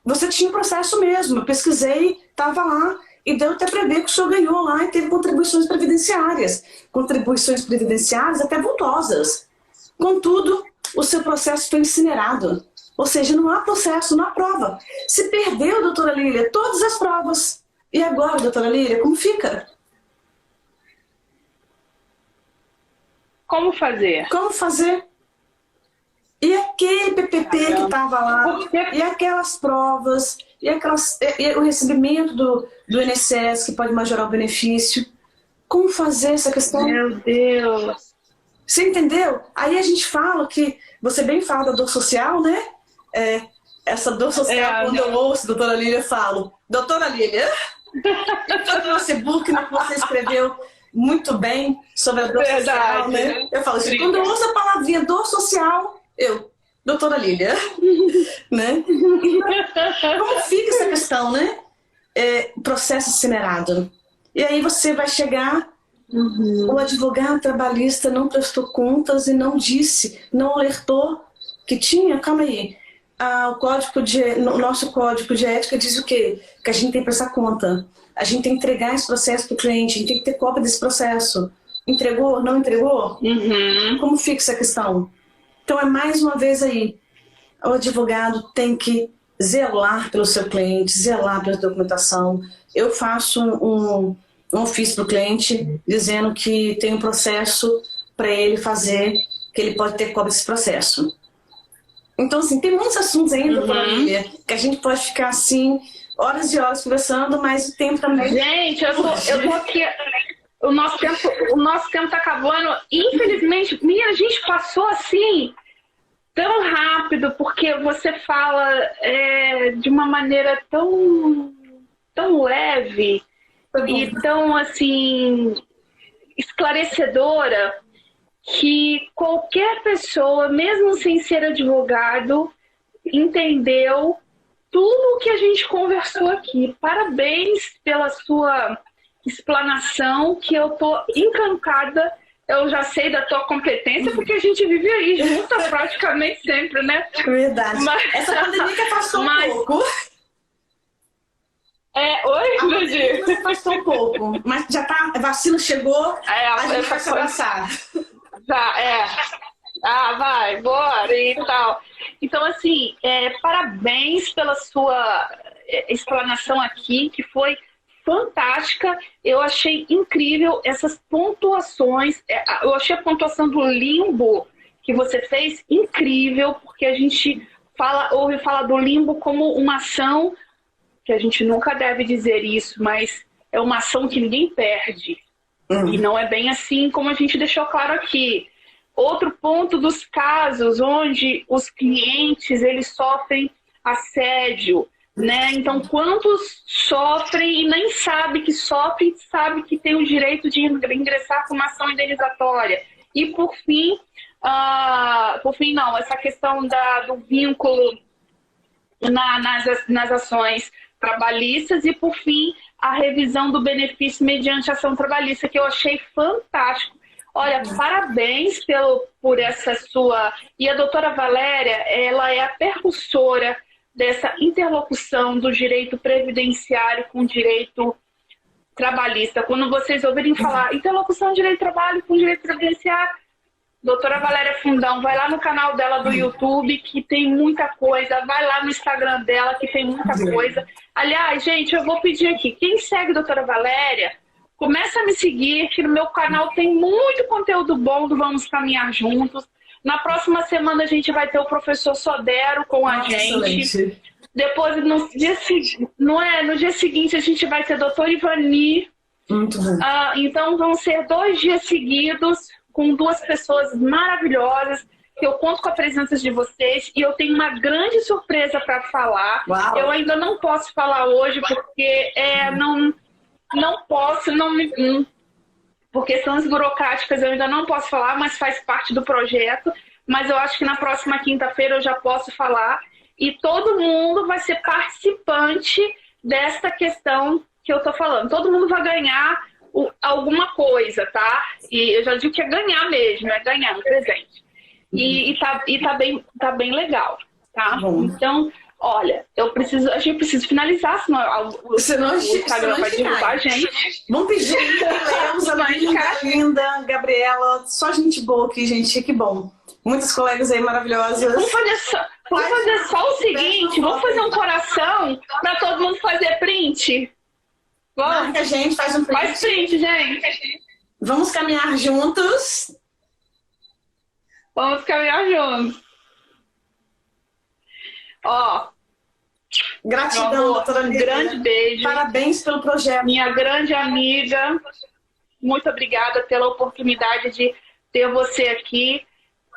você tinha processo mesmo, eu pesquisei, estava lá, e deu até para ver que o senhor ganhou lá e teve contribuições previdenciárias até vultosas. Contudo, o seu processo foi incinerado. Ou seja, não há processo, não há prova. Se perdeu, doutora Lília, todas as provas. E agora, doutora Lília, como fica? Como fazer? Como fazer? E aquele PPP que estava lá, e aquelas provas, e o recebimento do INSS que pode majorar o benefício. Como fazer essa questão? Meu Deus! Você entendeu? Aí a gente fala que, você bem fala da dor social, né? Essa dor social, quando eu ouço, doutora Lília, eu falo, doutora Lília, eu trouxe book que você escreveu muito bem sobre a dor social, né? Eu falo assim, quando eu ouço a palavrinha dor social, doutora Lília, né? Como fica essa questão, né? Processo incinerado. E aí você vai chegar, o advogado trabalhista não prestou contas e não alertou que tinha, calma aí, o nosso código de ética diz o quê? Que a gente tem que prestar conta. A gente tem que entregar esse processo para o cliente, a gente tem que ter cópia desse processo. Entregou? Não entregou? Como fica essa questão? Então é mais uma vez aí, o advogado tem que zelar pelo seu cliente, zelar pela documentação. Eu faço um ofício para o cliente dizendo que tem um processo para ele fazer, que ele pode ter cópia desse processo. Então, assim, tem muitos assuntos ainda, doutora Lília, que a gente pode ficar assim, horas e horas conversando, mas o tempo também... Gente, eu tô aqui... O nosso tempo tá acabando. Infelizmente, a gente passou assim tão rápido, porque você fala de uma maneira tão leve e tão assim esclarecedora, que qualquer pessoa, mesmo sem ser advogado, entendeu tudo o que a gente conversou aqui. Parabéns pela sua explanação, que eu tô encantada. Eu já sei da tua competência, porque a gente vive aí junto praticamente sempre, né? Verdade. Essa pandemia que afastou um pouco. Oi, Ludy? Afastou um pouco. Mas já tá, a vacina chegou, a gente vai se abraçar. Vai, bora e tal. Então, assim, parabéns pela sua explanação aqui, que foi fantástica. Eu achei incrível essas pontuações. Eu achei a pontuação do limbo que você fez incrível, porque a gente ouve falar do limbo como uma ação, que a gente nunca deve dizer isso, mas é uma ação que ninguém perde. E não é bem assim como a gente deixou claro aqui. Outro ponto dos casos onde os clientes eles sofrem assédio, né? Então, quantos sofrem e nem sabe que sofrem, sabe que tem o direito de ingressar com uma ação indenizatória. E por fim não, essa questão do vínculo nas ações trabalhistas, e por fim a revisão do benefício mediante ação trabalhista, que eu achei fantástico. Olha, parabéns por essa sua... E a doutora Valéria, ela é a percussora dessa interlocução do direito previdenciário com o direito trabalhista. Quando vocês ouvirem falar interlocução de direito de trabalho com direito previdenciário, doutora Valéria Fundão, vai lá no canal dela do YouTube, que tem muita coisa. Vai lá no Instagram dela, que tem muita coisa. Aliás, gente, eu vou pedir aqui, quem segue a doutora Valéria, começa a me seguir, que no meu canal tem muito conteúdo bom do Vamos Caminhar Juntos. Na próxima semana a gente vai ter o professor Sodero com a gente. Excelente. Depois, no dia, não é, no dia seguinte, a gente vai ter a doutora Ivani. Muito bom. Então, vão ser 2 dias seguidos com 2 pessoas maravilhosas, que eu conto com a presença de vocês. E eu tenho uma grande surpresa para falar. Uau. Eu ainda não posso falar hoje, porque não posso, por questões burocráticas eu ainda não posso falar, mas faz parte do projeto. Mas eu acho que na próxima quinta-feira eu já posso falar. E todo mundo vai ser participante desta questão que eu tô falando. Todo mundo vai ganhar alguma coisa, tá? E eu já digo que é ganhar mesmo, é ganhar um presente. E tá bem legal, tá? Então, olha, a gente precisa finalizar, senão o Instagram vai derrubar a gente. Vamos pedir, Leusa, linda, Gabriela, só gente boa aqui, gente, que bom. Muitas colegas aí maravilhosas. Vamos fazer só o seguinte, vamos fazer um coração para todo mundo fazer print. Marca a gente, faz um print. Faz print, gente. Vamos caminhar juntos. Vamos caminhar juntos. Ó. Gratidão, doutora Lília. Grande beijo. Parabéns pelo projeto. Minha grande amiga, muito obrigada pela oportunidade de ter você aqui.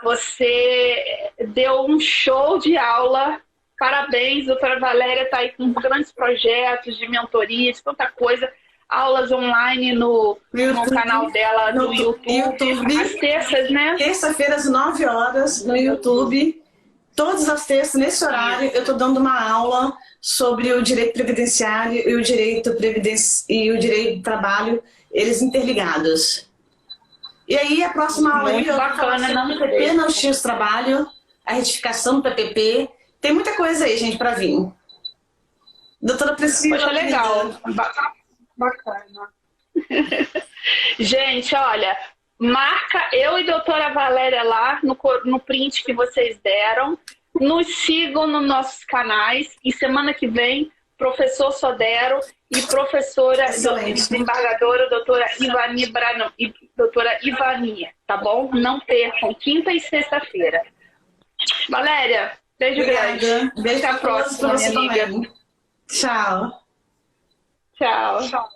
Você deu um show de aula. Parabéns, doutora Valéria está aí com grandes projetos de mentoria, de tanta coisa. Aulas online no canal dela, no YouTube. Às terças, né? Terça-feira, às 9 horas, no YouTube. Todas as terças, nesse horário, eu estou dando uma aula sobre o direito previdenciário e o direito do trabalho, eles interligados. E aí, a próxima aula muito bacana, não no PPP, não tinha os trabalho, a retificação do PPP. Tem muita coisa aí, gente, para vir. Doutora Priscila. Poxa, legal. Bacana. Gente, olha, marca eu e doutora Valéria lá no print que vocês deram. Nos sigam nos nossos canais. E semana que vem, professor Sodero e professora desembargadora, doutora Ivani Brano e doutora Ivania, tá bom? Não percam, quinta e sexta-feira. Valéria, beijo grande. Beijo, até a próxima, minha amiga. Tchau. Tchau.